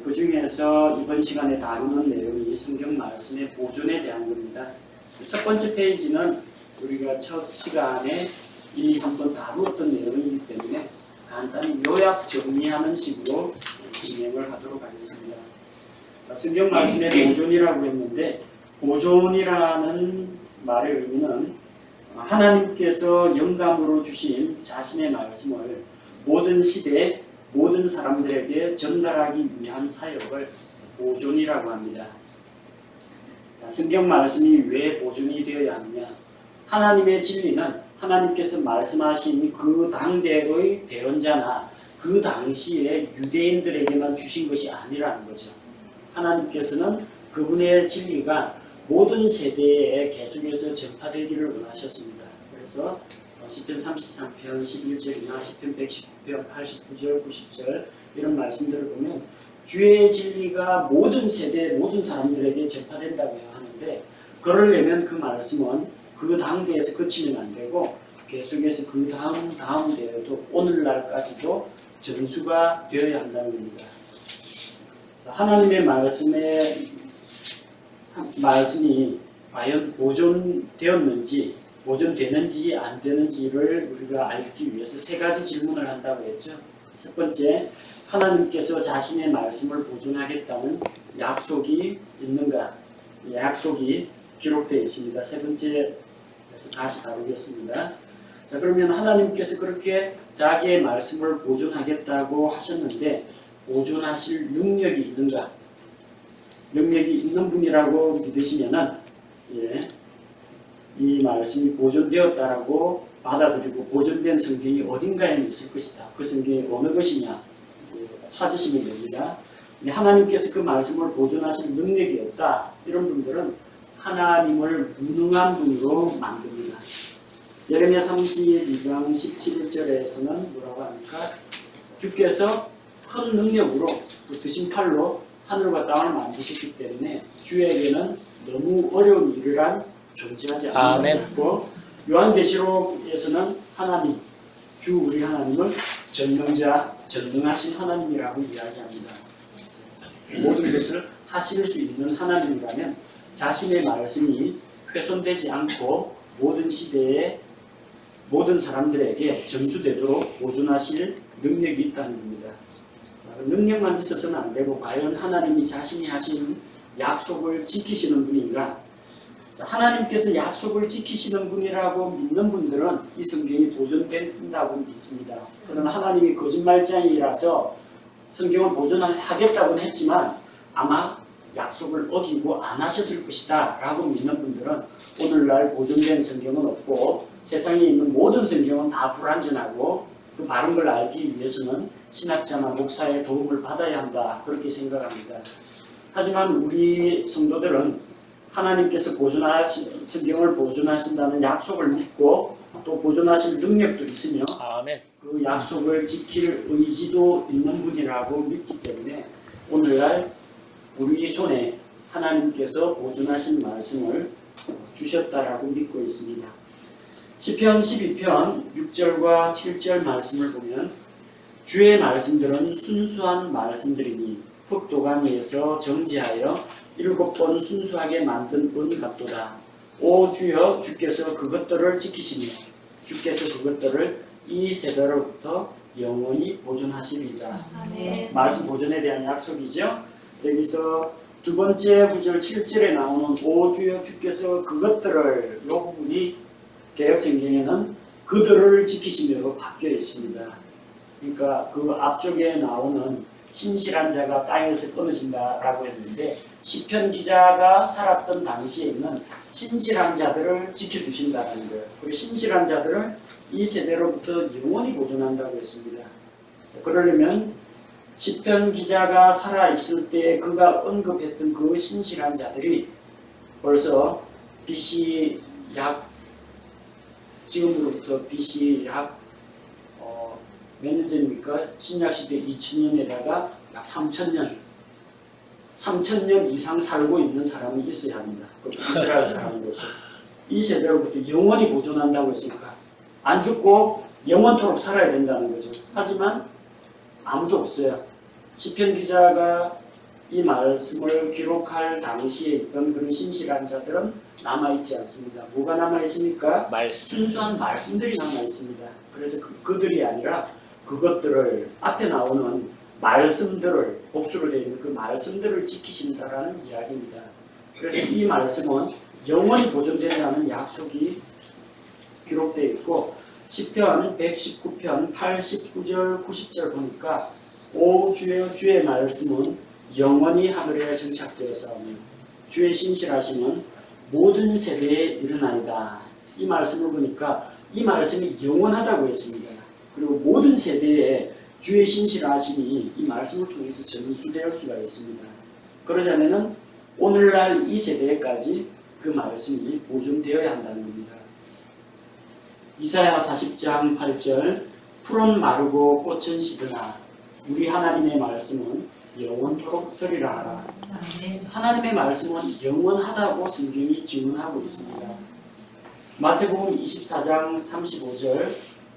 그 중에서 이번 시간에 다루는 내용이 성경 말씀의 보존에 대한 겁니다. 첫 번째 페이지는 우리가 첫 시간에 이미 한번 다루었던 내용이기 때문에 간단히 요약 정리하는 식으로 진행을 하도록 하겠습니다. 자, 성경 말씀의 보존이라고 했는데, 보존이라는 말의 의미는 하나님께서 영감으로 주신 자신의 말씀을 모든 시대 모든 사람들에게 전달하기 위한 사역을 보존이라고 합니다. 자, 성경 말씀이 왜 보존이 되어야 하느냐? 하나님의 진리는 하나님께서 말씀하신 그 당대의 대언자나 그 당시에 유대인들에게만 주신 것이 아니라는 거죠. 하나님께서는 그분의 진리가 모든 세대에 계속해서 전파되기를 원하셨습니다. 그래서 시편 33편 11절이나 시편 119편 89절 90절 이런 말씀들을 보면 주의 진리가 모든 세대 모든 사람들에게 전파된다고 하는데, 그러려면 그 말씀은 그 당대에서 그치면 안 되고 계속해서 그 다음 대에도 오늘날까지도 전수가 되어야 한다는 겁니다. 하나님의 말씀이 과연 보존되는지 안 되는지를 우리가 알기 위해서 세 가지 질문을 한다고 했죠. 첫 번째, 하나님께서 자신의 말씀을 보존하겠다는 약속이 있는가? 약속이 기록되어 있습니다. 세 번째에서 다시 다루겠습니다. 자, 그러면 하나님께서 그렇게 자기의 말씀을 보존하겠다고 하셨는데 보존하실 능력이 있는가? 능력이 있는 분이라고 믿으시면은 이 말씀이 보존되었다라고 받아들이고 보존된 성경이 어딘가에 있을 것이다. 그 성경이 어느 것이냐 찾으시면 됩니다. 하나님께서 그 말씀을 보존하실 능력이 없다. 이런 분들은 하나님을 무능한 분으로 만듭니다. 예레미야 32장 17절에서는 뭐라고 합니까? 주께서 큰 능력으로 또 드신 팔로 하늘과 땅을 만드셨기 때문에 주에게는 너무 어려운 일이란 존재하지 않는 것이고, 요한계시록에서는 하나님, 주 우리 하나님을 전능하신 하나님이라고 이야기합니다. 모든 것을 하실 수 있는 하나님이라면 자신의 말씀이 훼손되지 않고 모든 시대에 모든 사람들에게 전수되도록 보존하실 능력이 있다는 겁니다. 자, 능력만 있어서는 안 되고 과연 하나님이 자신이 하신 약속을 지키시는 분인가? 자, 하나님께서 약속을 지키시는 분이라고 믿는 분들은 이 성경이 보존된다고 믿습니다. 그러나 하나님이 거짓말장이라서 성경을 보존하겠다고는 했지만 아마 약속을 어기고 안 하셨을 것이다 라고 믿는 분들은 오늘날 보존된 성경은 없고 세상에 있는 모든 성경은 다 불완전하고 그 바른 걸 알기 위해서는 신학자나 목사의 도움을 받아야 한다, 그렇게 생각합니다. 하지만 우리 성도들은 하나님께서 성경을 보존하신다는 약속을 믿고 또 보존하실 능력도 있으며 그 약속을 지킬 의지도 있는 분이라고 믿기 때문에 오늘날 우리 손에 하나님께서 보존하신 말씀을 주셨다라고 믿고 있습니다. 시편 12편 6절과 7절 말씀을 보면 주의 말씀들은 순수한 말씀들이니 흑도강 위에서 정지하여 7번 순수하게 만든 은 같도다. 오 주여, 주께서 그것들을 지키시며 주께서 그것들을 이 세대로부터 영원히 보존하시리이다. 말씀 보존에 대한 약속이죠. 여기서 두 번째 구절 7절에 나오는 오 주여 주께서 그것들을, 이 부분이 개역성경에는 그들을 지키시며로 바뀌어 있습니다. 그러니까 그 앞쪽에 나오는 신실한 자가 땅에서 끊어진다라고 했는데 시편 기자가 살았던 당시에는 신실한 자들을 지켜주신다는 거예요. 그리고 신실한 자들을 이 세대로부터 영원히 보존한다고 했습니다. 그러려면 시편 기자가 살아있을 때 그가 언급했던 그 신실한 자들이 벌써 BC 지금으로부터 BC 몇 년 전입니까? 신약시대 2000년에다가 약 3000년 이상 살고 있는 사람이 있어야 합니다. 이스라엘 사람으로서. 이 세대로부터 영원히 보존한다고 했으니까 안 죽고 영원토록 살아야 된다는 거죠. 하지만 아무도 없어요. 시편 기자가 이 말씀을 기록할 당시에 있던 그런 신실한 자들은 남아있지 않습니다. 뭐가 남아있습니까? 말씀. 순수한 말씀들이 남아있습니다. 그래서 그들이 아니라 그것들을 앞에 나오는 말씀들을 복수로 되어 있는 그 말씀들을 지키신다라는 이야기입니다. 그래서 이 말씀은 영원히 보존된다는 약속이 기록되어 있고 시편 119편 89절 90절 보니까 오 주의 말씀은 영원히 하늘에 정착되었사오며 주의 신실하심은 모든 세대에 이르나이다. 이 말씀을 보니까 이 말씀이 영원하다고 했습니다. 그리고 모든 세대에 주의 신실하심이 이 말씀을 통해서 전수될 수가 있습니다. 그러자면은 오늘날 이 세대까지 그 말씀이 보존되어야 한다는 겁니다. 이사야 40장 8절 풀은 마르고 꽃은 시드나 우리 하나님의 말씀은 영원토록 서리라 하라. 하나님의 말씀은 영원하다고 성경이 증언하고 있습니다. 마태복음 24장 35절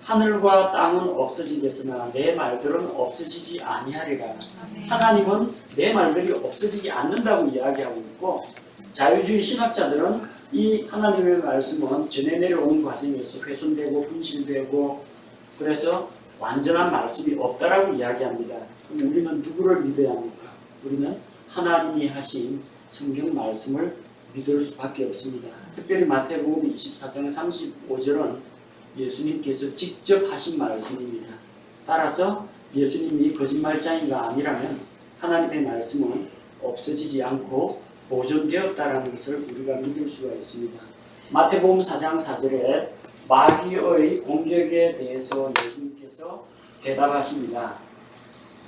하늘과 땅은 없어지겠으나 내 말들은 없어지지 아니하리라. 하나님은 내 말들이 없어지지 않는다고 이야기하고 있고 자유주의 신학자들은 이 하나님의 말씀은 전해 내려오는 과정에서 훼손되고 분실되고 그래서 완전한 말씀이 없다라고 이야기합니다. 그럼 우리는 누구를 믿어야 합니까? 우리는 하나님이 하신 성경 말씀을 믿을 수밖에 없습니다. 특별히 마태복음 24장 35절은 예수님께서 직접 하신 말씀입니다. 따라서 예수님이 거짓말장이가 아니라면 하나님의 말씀은 없어지지 않고 보존되었다는 것을 우리가 믿을 수가 있습니다. 마태복음 4장 4절에 마귀의 공격에 대해서 예수님께서 대답하십니다.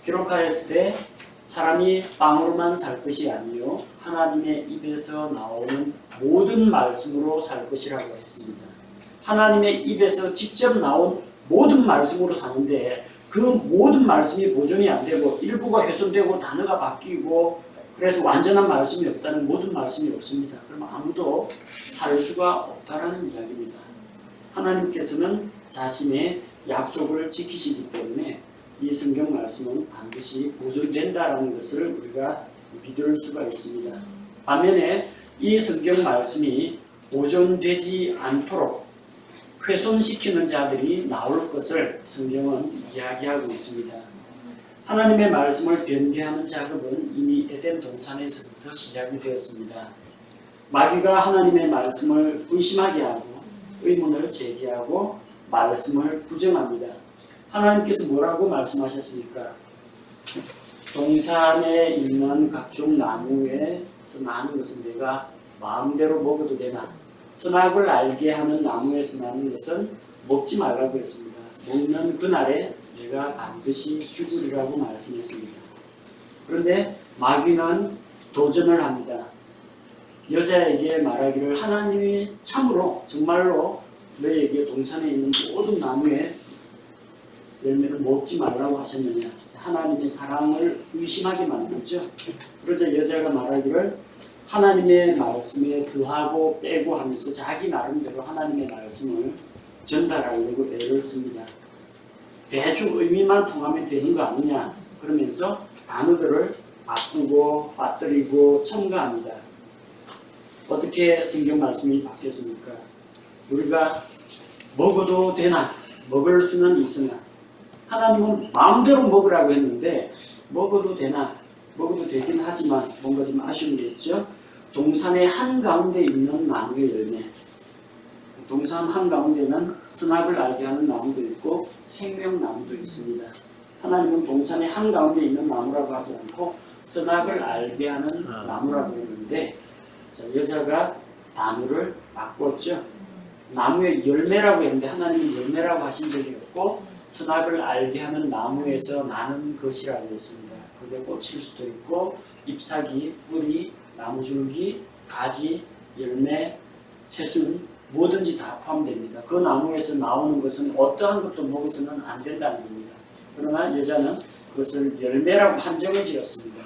기록하였을 때 사람이 빵으로만 살 것이 아니요 하나님의 입에서 나오는 모든 말씀으로 살 것이라고 했습니다. 하나님의 입에서 직접 나온 모든 말씀으로 사는데 그 모든 말씀이 보존이 안 되고 일부가 훼손되고 단어가 바뀌고 그래서 완전한 말씀이 없다는 모든 말씀이 없습니다. 그럼 아무도 살 수가 없다라는 이야기입니다. 하나님께서는 자신의 약속을 지키시기 때문에 이 성경 말씀은 반드시 보존된다라는 것을 우리가 믿을 수가 있습니다. 반면에 이 성경 말씀이 보존되지 않도록 훼손시키는 자들이 나올 것을 성경은 이야기하고 있습니다. 하나님의 말씀을 변개하는 작업은 이미 에덴 동산에서부터 시작이 되었습니다. 마귀가 하나님의 말씀을 의심하게 하고 의문을 제기하고 말씀을 부정합니다. 하나님께서 뭐라고 말씀하셨습니까? 동산에 있는 각종 나무에서 나는 것은 내가 마음대로 먹어도 되나 선악을 알게 하는 나무에서 나는 것은 먹지 말라고 했습니다. 먹는 그날에 내가 반드시 죽으리라고 말씀했습니다. 그런데 마귀는 도전을 합니다. 여자에게 말하기를 하나님이 참으로 정말로 너에게 동산에 있는 모든 나무의 열매를 먹지 말라고 하셨느냐. 하나님의 사랑을 의심하게 만들죠. 그러자 여자가 말하기를 하나님의 말씀에 더하고 빼고 하면서 자기 나름대로 하나님의 말씀을 전달하려고 애를 씁니다. 대충 의미만 통하면 되는 거 아니냐 그러면서 단어들을 바꾸고 빠뜨리고 첨가합니다. 어떻게 성경 말씀이 바뀌었습니까? 우리가 먹어도 되나 먹을 수는 있으나 하나님은 마음대로 먹으라고 했는데 먹어도 되나 먹어도 되긴 하지만 뭔가 좀 아쉬운 게 있죠. 동산의 한가운데 있는 나무의 열매 동산 한가운데는 선악을 알게 하는 나무도 있고 생명나무도 있습니다. 하나님은 동산의 한가운데 있는 나무라고 하지 않고 선악을 알게 하는 나무라고 했는데 자, 여자가 단어를 바꿨죠. 나무의 열매라고 했는데 하나님은 열매라고 하신 적이 없고 선악을 알게 하는 나무에서 나는 것이라고 했습니다. 그게 꽃일 수도 있고 잎사귀, 뿌리, 나무줄기, 가지, 열매, 새순 뭐든지 다 포함됩니다. 그 나무에서 나오는 것은 어떠한 것도 먹어서는 안 된다는 겁니다. 그러나 여자는 그것을 열매라고 한정을 지었습니다.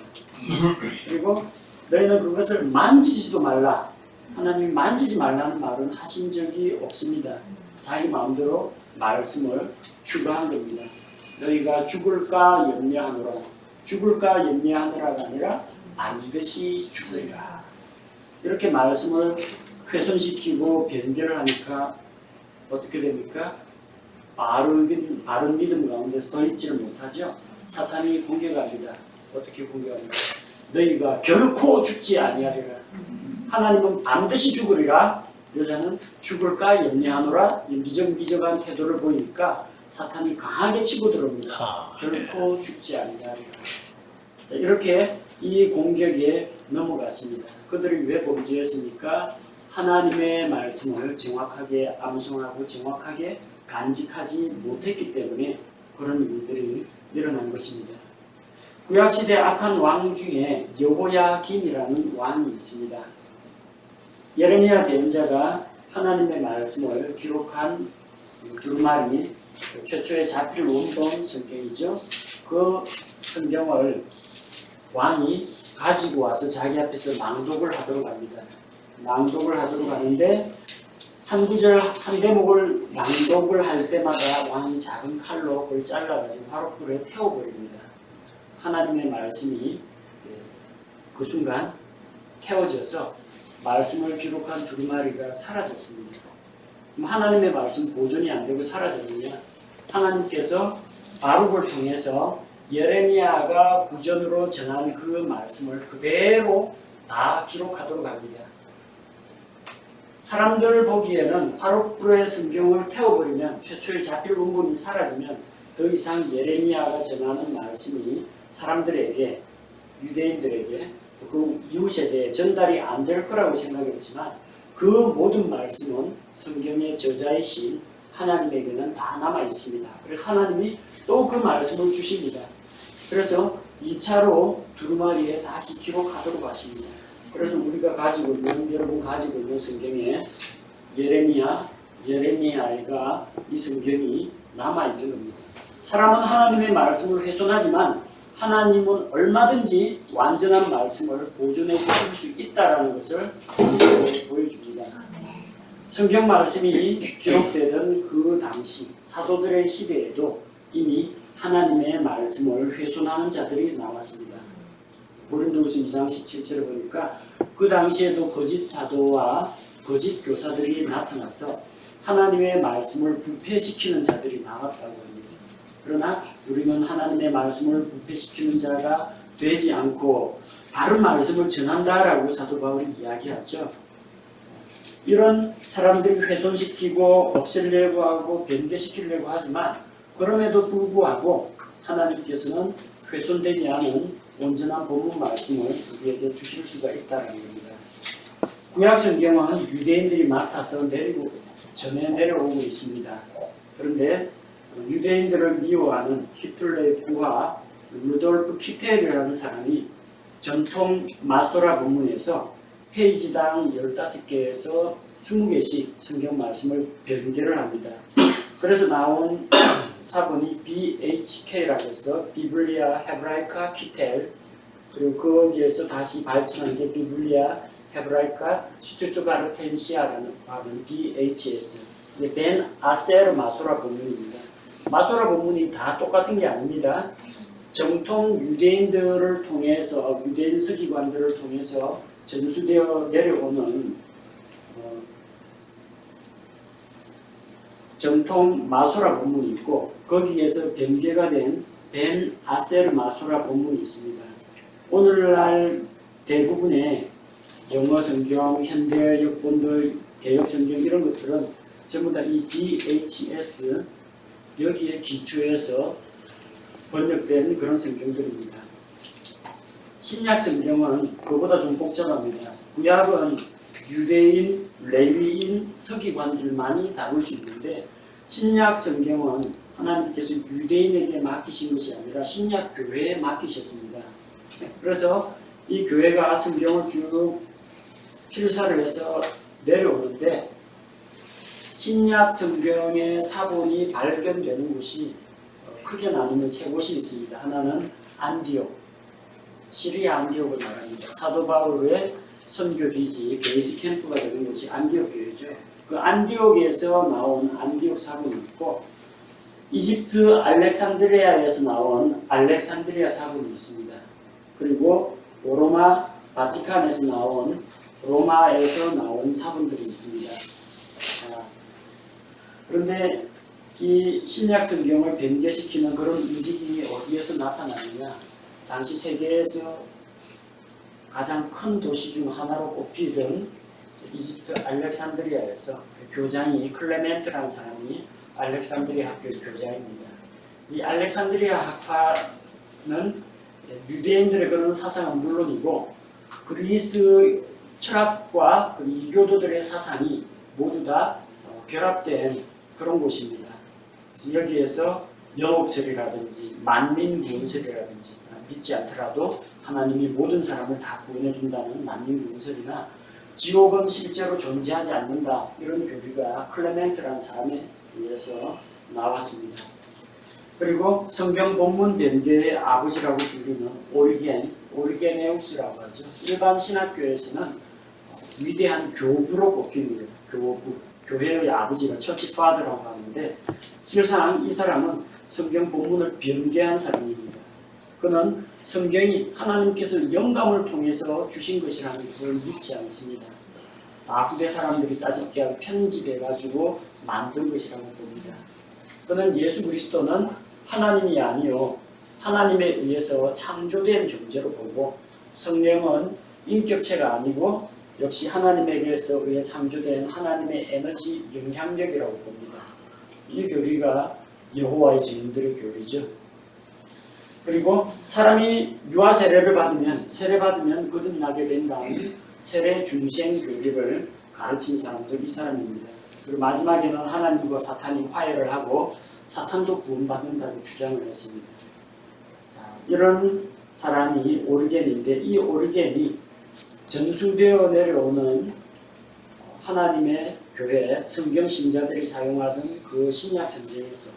그리고 너희는 그것을 만지지도 말라. 하나님이 만지지 말라는 말은 하신 적이 없습니다. 자기 마음대로 말씀을 추가한 겁니다. 너희가 죽을까 염려하노라. 죽을까 염려하노라가 아니라 반드시 죽으리라. 이렇게 말씀을 훼손시키고 변별을 하니까 어떻게 됩니까? 바른 믿음 가운데 서 있지를 못하죠. 사탄이 공격합니다. 어떻게 공격합니까? 너희가 결코 죽지 아니하리라. 하나님은 반드시 죽으리라. 여자는 죽을까 염려하노라. 미적미적한 태도를 보이니까 사탄이 강하게 치고 들어옵니다. 결코 죽지 아니하리라. 이렇게 이 공격에 넘어갔습니다. 그들이 왜 범죄했습니까? 하나님의 말씀을 정확하게 암송하고 정확하게 간직하지 못했기 때문에 그런 일들이 일어난 것입니다. 구약시대 악한 왕 중에 여호야김이라는 왕이 있습니다. 예레미야 대언자가 하나님의 말씀을 기록한 두루마리, 최초의 자필 원본 성경이죠. 그 성경을 왕이 가지고 와서 자기 앞에서 낭독을 하도록 합니다. 낭독을 하도록 하는데 한 구절 한 대목을 낭독을 할 때마다 왕이 작은 칼로 그걸 잘라가지고 화롯불에 태워버립니다. 하나님의 말씀이 그 순간 태워져서 말씀을 기록한 두루마리가 사라졌습니다. 그럼 하나님의 말씀 보존이 안 되고 사라졌느냐? 하나님께서 바룩을 통해서 예레미야가 구전으로 전한 그 말씀을 그대로 다 기록하도록 합니다. 사람들 보기에는 화롯불에 성경을 태워버리면 최초의 자필 원본이 사라지면 더 이상 예레미야가 전하는 말씀이 사람들에게, 유대인들에게, 그 이웃에 대해 전달이 안 될 거라고 생각했지만 그 모든 말씀은 성경의 저자이신 하나님에게는 다 남아 있습니다. 그래서 하나님이 또 그 말씀을 주십니다. 그래서 2차로 두루마리에 다시 기록하도록 하십니다. 그래서 우리가 가지고 있는, 여러분 가지고 있는 성경에 예레미야가 이 성경이 남아있는 겁니다. 사람은 하나님의 말씀을 훼손하지만 하나님은 얼마든지 완전한 말씀을 보존해 주실 수 있다는 것을 보여줍니다. 성경 말씀이 기록되던 그 당시 사도들의 시대에도 이미 하나님의 말씀을 훼손하는 자들이 나왔습니다. 고린도후서 2장 17절을 보니까 그 당시에도 거짓 사도와 거짓 교사들이 나타나서 하나님의 말씀을 부패시키는 자들이 나왔다고 합니다. 그러나 우리는 하나님의 말씀을 부패시키는 자가 되지 않고 바른 말씀을 전한다라고 사도 바울이 이야기하죠. 이런 사람들이 훼손시키고 없애려고 하고 변개시키려고 하지만 그럼에도 불구하고 하나님께서는 훼손되지 않은 온전한 본문 말씀을 우리에게 주실 수가 있다는 겁니다. 구약 성경은 유대인들이 맡아서 전해 내려오고 있습니다. 그런데 유대인들을 미워하는 히틀러의 부하 루돌프 키텔이라는 사람이 전통 마소라 본문에서 페이지당 15개에서 20개씩 성경 말씀을 변개를 합니다. 그래서 나온 사본이 BHK라고 해서 비블리아 헤브라이카 키텔, 그리고 거기에서 다시 발전한 게 비블리아 헤브라이카 스튜트가르텐시아라는 BHS, 벤 아세르 마소라 본문입니다. 마소라 본문이 다 똑같은 게 아닙니다. 정통 유대인들을 통해서, 유대인 서기관들을 통해서 전수되어 내려오는 정통 마소라 본문이 있고 거기에서 변개가 된 벤 아세르 마소라 본문이 있습니다. 오늘날 대부분의 영어 성경, 현대 역본들, 개혁 성경 이런 것들은 전부 다 이 BHS 여기에 기초해서 번역된 그런 성경들입니다. 신약 성경은 그보다 좀 복잡합니다. 구약은 유대인, 레위인, 서기관들만이 다룰 수 있는데 신약 성경은 하나님께서 유대인에게 맡기신 것이 아니라 신약 교회에 맡기셨습니다. 그래서 이 교회가 성경을 쭉 필사를 해서 내려오는데 신약 성경의 사본이 발견되는 곳이 크게 나누면 세 곳이 있습니다. 하나는 안디옥, 시리아 안디옥을 말합니다. 사도 바울의 선교 기지, 베이스 캠프가 되는 곳이 안디옥 교회죠. 그 안디옥에서 나온 안디옥 사본이 있고 이집트 알렉산드리아에서 나온 알렉산드리아 사본이 있습니다. 그리고 로마 바티칸에서 나온 로마에서 나온 사본들이 있습니다. 그런데 이 신약 성경을 변개시키는 그런 움직임이 어디에서 나타나느냐? 당시 세계에서 가장 큰 도시 중 하나로 꼽히던 이집트 알렉산드리아에서 교장이 클레멘트라는 사람이 알렉산드리아 학교의 교장입니다. 이 알렉산드리아 학파는 유대인들의 그런 사상은 물론이고 그리스 철학과 이교도들의 사상이 모두 다 결합된 그런 곳입니다. 그래서 여기에서 연옥설이라든지 만민구원설이라든지 믿지 않더라도 하나님이 모든 사람을 다 구원해준다는 만민구원설이나 지옥은 실제로 존재하지 않는다 이런 교리가 클레멘트라는 사람에 의해서 나왔습니다. 그리고 성경 본문 변개의 아버지라고 불리는 오리게네우스라고 하죠. 일반 신학교에서는 위대한 교부로 꼽힙니다. 교부, 교회의 아버지가 처치 파더라고 하는데 실상 이 사람은 성경 본문을 변개한 사람입니다. 그는 성경이 하나님께서 영감을 통해서 주신 것이라는 것을 믿지 않습니다. 다 후대 사람들이 짜집게 편집해가지고 만든 것이라고 봅니다. 그는 예수 그리스도는 하나님이 아니요 하나님에 의해서 창조된 존재로 보고 성령은 인격체가 아니고 역시 하나님에게서 의해 창조된 하나님의 에너지 영향력이라고 봅니다. 이 교리가 여호와의 증인들의 교리죠. 그리고 사람이 유아 세례를 받으면 세례받으면 거듭 나게 된 다음 세례 중생 교리를 가르친 사람도 이 사람입니다. 그리고 마지막에는 하나님과 사탄이 화해를 하고 사탄도 구원받는다고 주장을 했습니다. 자, 이런 사람이 오리겐인데 이 오리겐이 전수되어 내려오는 하나님의 교회 성경 신자들이 사용하던 그 신약 성경에서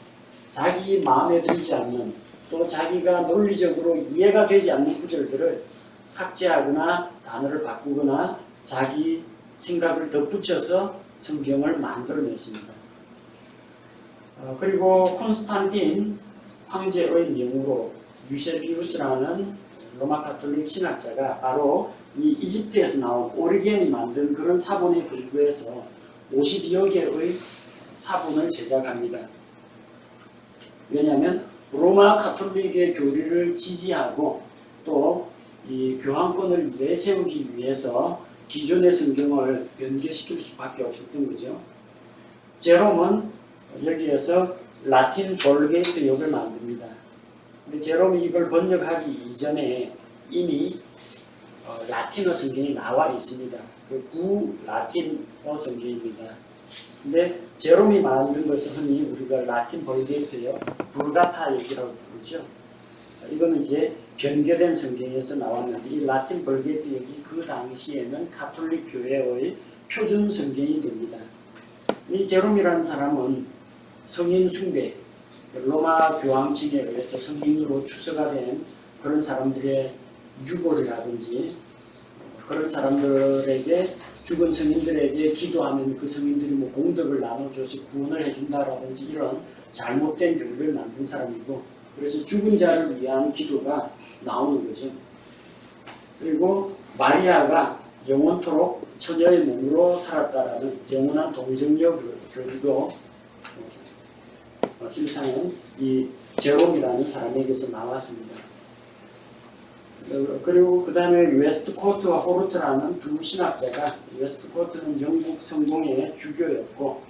자기 마음에 들지 않는 또 자기가 논리적으로 이해가 되지 않는 구절들을 삭제하거나 단어를 바꾸거나 자기 생각을 덧붙여서 성경을 만들어냈습니다. 그리고 콘스탄틴 황제의 명으로 유세비우스라는 로마 가톨릭 신학자가 바로 이 이집트에서 나온 오리겐이 만든 그런 사본에 근거해서 52여 개의 사본을 제작합니다. 왜냐하면 로마 가톨릭의 교리를 지지하고 또 이 교황권을 내세우기 위해서 기존의 성경을 변개시킬 수밖에 없었던 거죠. 제롬은 여기에서 라틴 벌게이트 역을 만듭니다. 근데 제롬이 이걸 번역하기 이전에 이미 라틴어 성경이 나와 있습니다. 그 구라틴어 성경입니다. 근데 제롬이 만든 것은 흔히 우리가 라틴 벌게이트역, 불가타 역이라고 부르죠. 이거는 이제 변개된 성경에서 나왔는데 이 라틴 벌게이트 역이 그 당시에는 가톨릭 교회의 표준 성경이 됩니다. 이 제롬이라는 사람은 성인 숭배, 로마 교황청에 의해서 성인으로 추서가 된 그런 사람들의 유골이라든지 그런 사람들에게 죽은 성인들에게 기도하면 그 성인들이 뭐 공덕을 나눠줘서 구원을 해준다라든지 이런 잘못된 교리를 만든 사람이고 그래서 죽은 자를 위한 기도가 나오는 거죠. 그리고 마리아가 영원토록 처녀의 몸으로 살았다라는 영원한 동정녀 교리도 실상은 이 제롬이라는 사람에게서 나왔습니다. 그리고 그 다음에 웨스트코트와 호르트라는 두 신학자가 웨스트코트는 영국 성공의 주교였고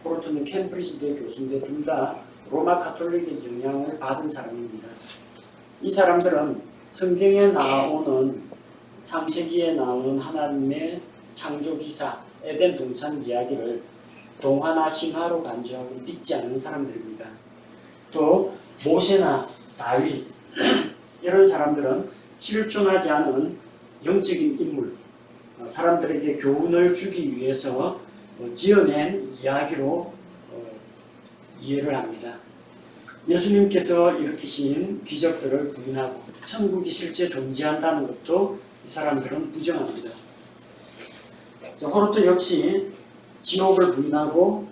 호르트는 캠브리지대 교수인데 둘 다 로마 가톨릭의 영향을 받은 사람입니다. 이 사람들은 성경에 나오는 창세기에 나오는 하나님의 창조기사 에덴 동산 이야기를 동화나 신화로 간주하고 믿지 않는 사람들입니다. 또 모세나 다윗 이런 사람들은 실존하지 않은 영적인 인물, 사람들에게 교훈을 주기 위해서 지어낸 이야기로 이해를 합니다. 예수님께서 일으키신 기적들을 부인하고 천국이 실제 존재한다는 것도 이 사람들은 부정합니다. 호르트 역시 지옥을 부인하고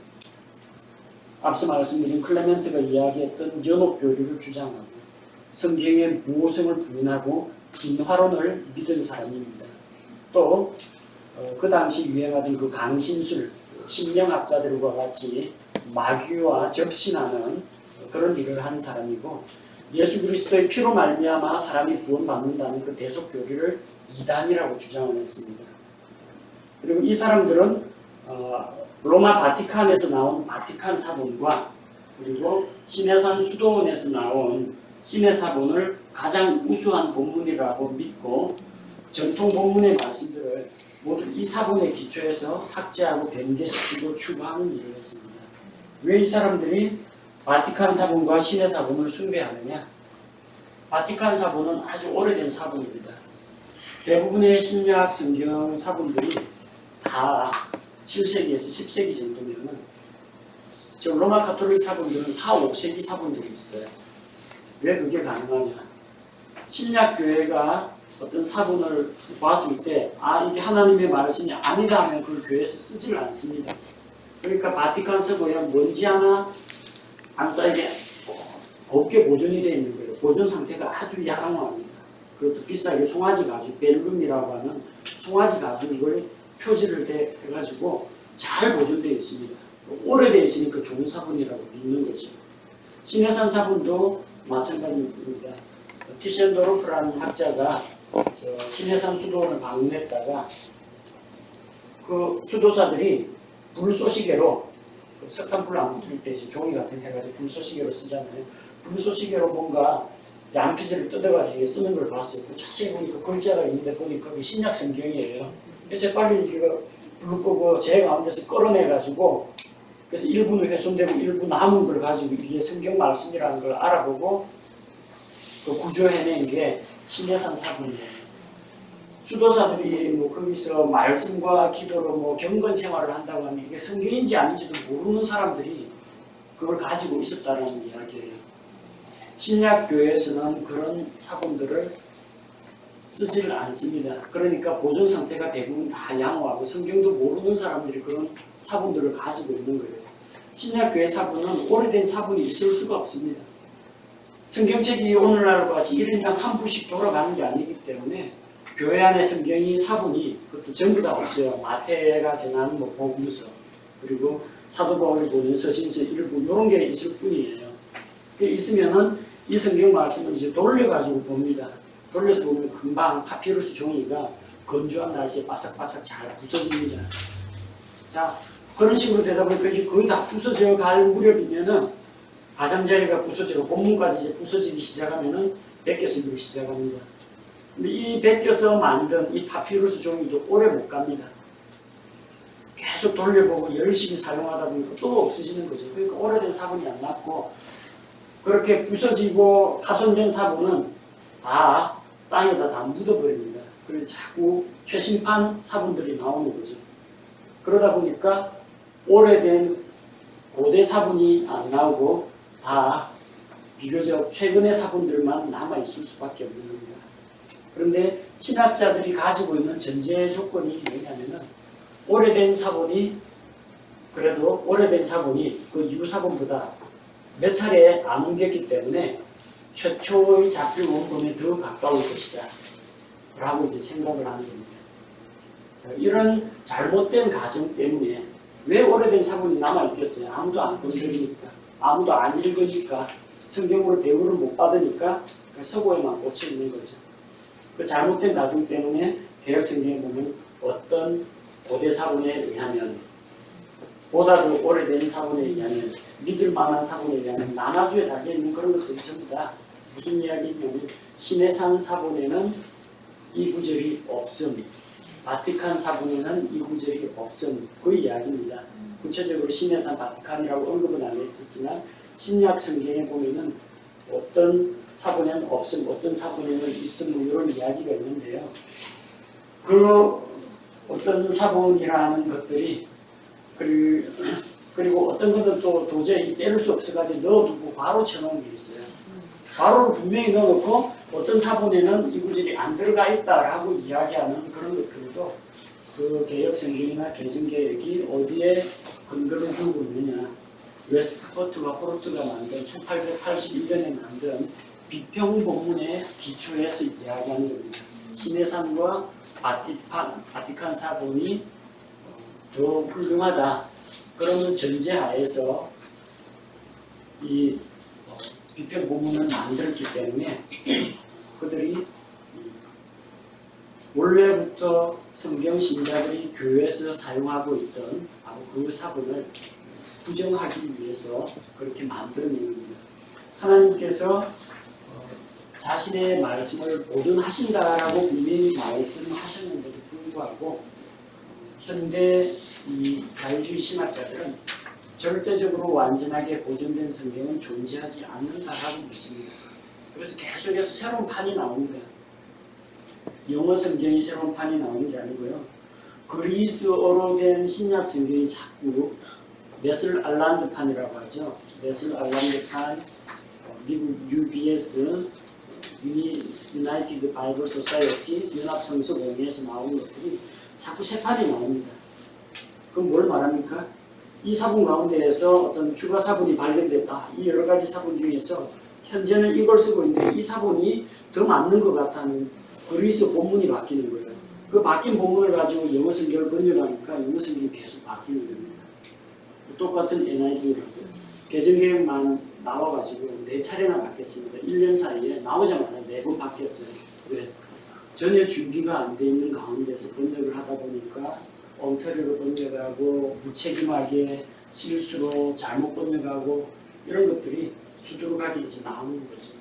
앞서 말씀드린 클레멘트가 이야기했던 연옥 교리를 주장하고 성경의 무호성을 부인하고 진화론을 믿은 사람입니다. 또 그 당시 유행하던 그 강신술, 심령학자들과 같이 마귀와 적신하는 그런 일을 한 사람이고, 예수 그리스도의 피로 말미암아 사람이 구원받는다는 그 대속교리를 이단이라고 주장을 했습니다. 그리고 이 사람들은 로마 바티칸에서 나온 바티칸 사본과 그리고 시내산 수도원에서 나온 시내 사본을 가장 우수한 본문이라고 믿고, 전통 본문의 말씀들을 모두 이 사본에 기초해서 삭제하고 변개시키고 추구하는 일을 했습니다. 왜 이 사람들이 바티칸 사본과 시내 사본을 숭배하느냐? 바티칸 사본은 아주 오래된 사본입니다. 대부분의 신약 성경 사본들이 다 7세기에서 10세기 정도면은, 저 로마 가톨릭 사본들은 4, 5세기 사본들이 있어요. 왜 그게 가능하냐? 신약 교회가 어떤 사본을 봤을 때, 이게 하나님의 말씀이 아니다 하면 그 교회에서 쓰지를 않습니다. 그러니까 바티칸 서버에 먼지 하나 안 쌓이게 곱게 보존이 되어 있는 거예요. 보존 상태가 아주 양호합니다. 그것도 비싸게 송아지 가죽, 벨룸이라고 하는 송아지 가죽을 표지를 해가지고 잘 보존되어 있습니다. 오래되어 있으니까 좋은 사본이라고 믿는 거죠. 시내산 사본도 마찬가지입니다. 티셴도르프라는 학자가 시내산 수도원을 방문했다가 그 수도사들이 불쏘시개로, 석탄불 안 붙을 때 종이 같은 해가지고 불쏘시개로 쓰잖아요. 불쏘시개로 뭔가 양피지를 뜯어가지고 쓰는 걸 봤어요. 자세히 보니까 글자가 있는데 보니까 그게 신약 성경이에요. 그래서 빨리 이거 불 끄고 제 가운데서 끌어내가지고, 그래서 일부는 훼손되고 일부 남은 걸 가지고 이게 성경 말씀이라는 걸 알아보고 그 구조해낸 게 시내산 사본이에요. 수도사들이 거기서 말씀과 기도로 경건 생활을 한다고 하면 이게 성경인지 아닌지도 모르는 사람들이 그걸 가지고 있었다는 이야기예요. 신약교회에서는 그런 사본들을 쓰지를 않습니다. 그러니까 보존 상태가 대부분 다 양호하고 성경도 모르는 사람들이 그런 사본들을 가지고 있는 거예요. 신약교회 사본은 오래된 사본이 있을 수가 없습니다. 성경책이 오늘날과 같이 1인당 한 부씩 돌아가는 게 아니기 때문에 교회 안에 성경이 사본이 그것도 전부 다 없어요. 마태가 전하는 복음서, 그리고 사도 바울이 보낸 서신서 일부 이런 게 있을 뿐이에요. 있으면은 이 성경 말씀을 이제 돌려가지고 봅니다. 돌려서 보면 금방 파피루스 종이가 건조한 날씨에 바삭바삭 잘 부서집니다. 자, 그런 식으로 되다 보니까 이제 거의 다 부서져 갈 무렵이면은 가장자리가 부서지고 본문까지 이제 부서지기 시작하면은 베껴쓰기를 시작합니다. 근데 이 베껴서 만든 이 파피루스 종이도 오래 못 갑니다. 계속 돌려보고 열심히 사용하다 보니까 또 없어지는 거죠. 그러니까 오래된 사본이 안 남고, 그렇게 부서지고 파손된 사본은 다 땅에다 다 묻어버립니다. 그래서 자꾸 최신판 사본들이 나오는 거죠. 그러다 보니까 오래된 고대 사본이 안 나오고 다 비교적 최근의 사본들만 남아있을 수밖에 없는 겁니다. 그런데 신학자들이 가지고 있는 전제 조건이 뭐냐면은, 오래된 사본이, 그래도 오래된 사본이 그 이후 사본보다 몇 차례 안 옮겼기 때문에 최초의 잡힐 원본에 더 가까울 것이다 라고 이제 생각을 하는 겁니다. 자, 이런 잘못된 가정 때문에 왜 오래된 사본이 남아있겠어요? 아무도 안 건드리니까, 아무도 안 읽으니까, 성경으로 대우를 못 받으니까 서고에만 꽂혀 있는 거죠. 그 잘못된 가정 때문에 개혁성경에 보면 어떤 고대 사본에 의하면, 보다도 오래된 사본에 의하면, 믿을 만한 사본에 의하면 나눠주에 달려있는 그런 것들이 전부 다 무슨 이야기냐면, 시내산 사본에는 이 구절이 없음, 바티칸 사본에는 이 구절이 없음, 그 이야기입니다. 구체적으로 시내산 바티칸이라고 언급은 안 했지만 신약 성경에 보면은 어떤 사본에는 없음, 어떤 사본에는 있음, 이런 이야기가 있는데요. 그 어떤 사본이라는 것들이, 그리고 어떤 것은 또 도저히 떼를 수 없어가지고 넣어두고 바로 쳐놓은 게 있어요. 바로를 분명히 넣어놓고 어떤 사본에는 이 구절이 안 들어가 있다라고 이야기하는 그런 것들도 그 개혁성경이나 개정개혁이 어디에 근거를 두고 있느냐. 웨스트포트와 포르트가 만든 1881년에 만든 비평 본문에 기초해서 이야기하는 겁니다. 시내산과 바티칸 사본이 더 훌륭하다. 그런 전제하에서 이 비평 본문을 만들었기 때문에 그들이 원래부터 성경 신자들이 교회에서 사용하고 있던 바로 그 사본을 부정하기 위해서 그렇게 만들어낸 겁니다. 하나님께서 자신의 말씀을 보존하신다라고 분명히 말씀하셨는데도 불구하고 현대 이 자유주의 신학자들은 절대적으로 완전하게 보존된 성경은 존재하지 않는다라고 믿습니다. 그래서 계속해서 새로운 판이 나옵니다. 영어 성경이 새로운 판이 나오는 게 아니고요. 그리스어로 된 신약 성경이 자꾸 네슬 알란드 판이라고 하죠. 네슬 알란드 판, 미국 UBS, 유나이티드 바이블 소사이어티, 연합성서공회에서 나오는 것들이 자꾸 새 판이 나옵니다. 그럼 뭘 말합니까? 이 사본 가운데에서 어떤 추가 사본이 발견됐다. 이 여러 가지 사본 중에서 현재는 이걸 쓰고 있는데 이 사본이 더 맞는 것 같다는 그리스 본문이 바뀌는 거예요. 그 바뀐 본문을 가지고 영어 성경을 번역하니까 영어 성경이 계속 바뀌는 겁니다. 똑같은 NIV라고 개정계획만 나와가지고 4차례나 바뀌었습니다. 1년 사이에 나오자마자 4번 바뀌었어요. 왜? 전혀 준비가 안 돼 있는 가운데서 번역을 하다 보니까 엉터리로 번역하고 무책임하게 실수로 잘못 번역하고 이런 것들이 수두룩하게 이제 나오는 거죠.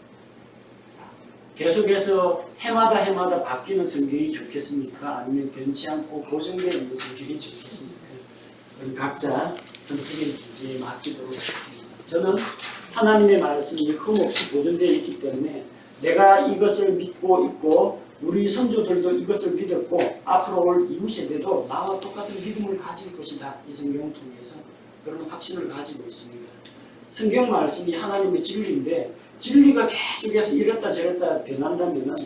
자, 계속해서 해마다 바뀌는 성경이 좋겠습니까? 아니면 변치 않고 고정되어 있는 성경이 좋겠습니까? 그럼 각자 선택의 문제에 맡기도록 하겠습니다. 저는 하나님의 말씀이 흠없이 보존되어 있기 때문에 내가 이것을 믿고 있고 우리 선조들도 이것을 믿었고 앞으로 올 이후 세대도 나와 똑같은 믿음을 가질 것이다. 이 성경을 통해서 그런 확신을 가지고 있습니다. 성경 말씀이 하나님의 진리인데 진리가 계속해서 이랬다 저랬다 변한다면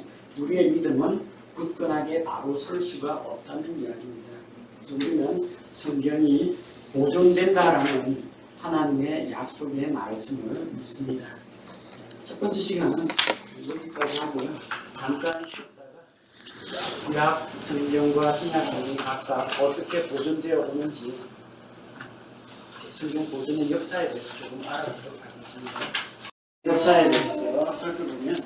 우리의 믿음은 굳건하게 바로 설 수가 없다는 이야기입니다. 그래서 우리는 성경이 보존된다라는 하나님의 약속의 말씀을 믿습니다. 첫 번째 시간은 여기까지 하고요. 잠깐 쉬었다가 구약 성경과 신약 성경 각각 어떻게 보존되어 오는지 성경 보존의 역사에 대해서 조금 알아보도록 하겠습니다. 역사에 대해서 살펴보면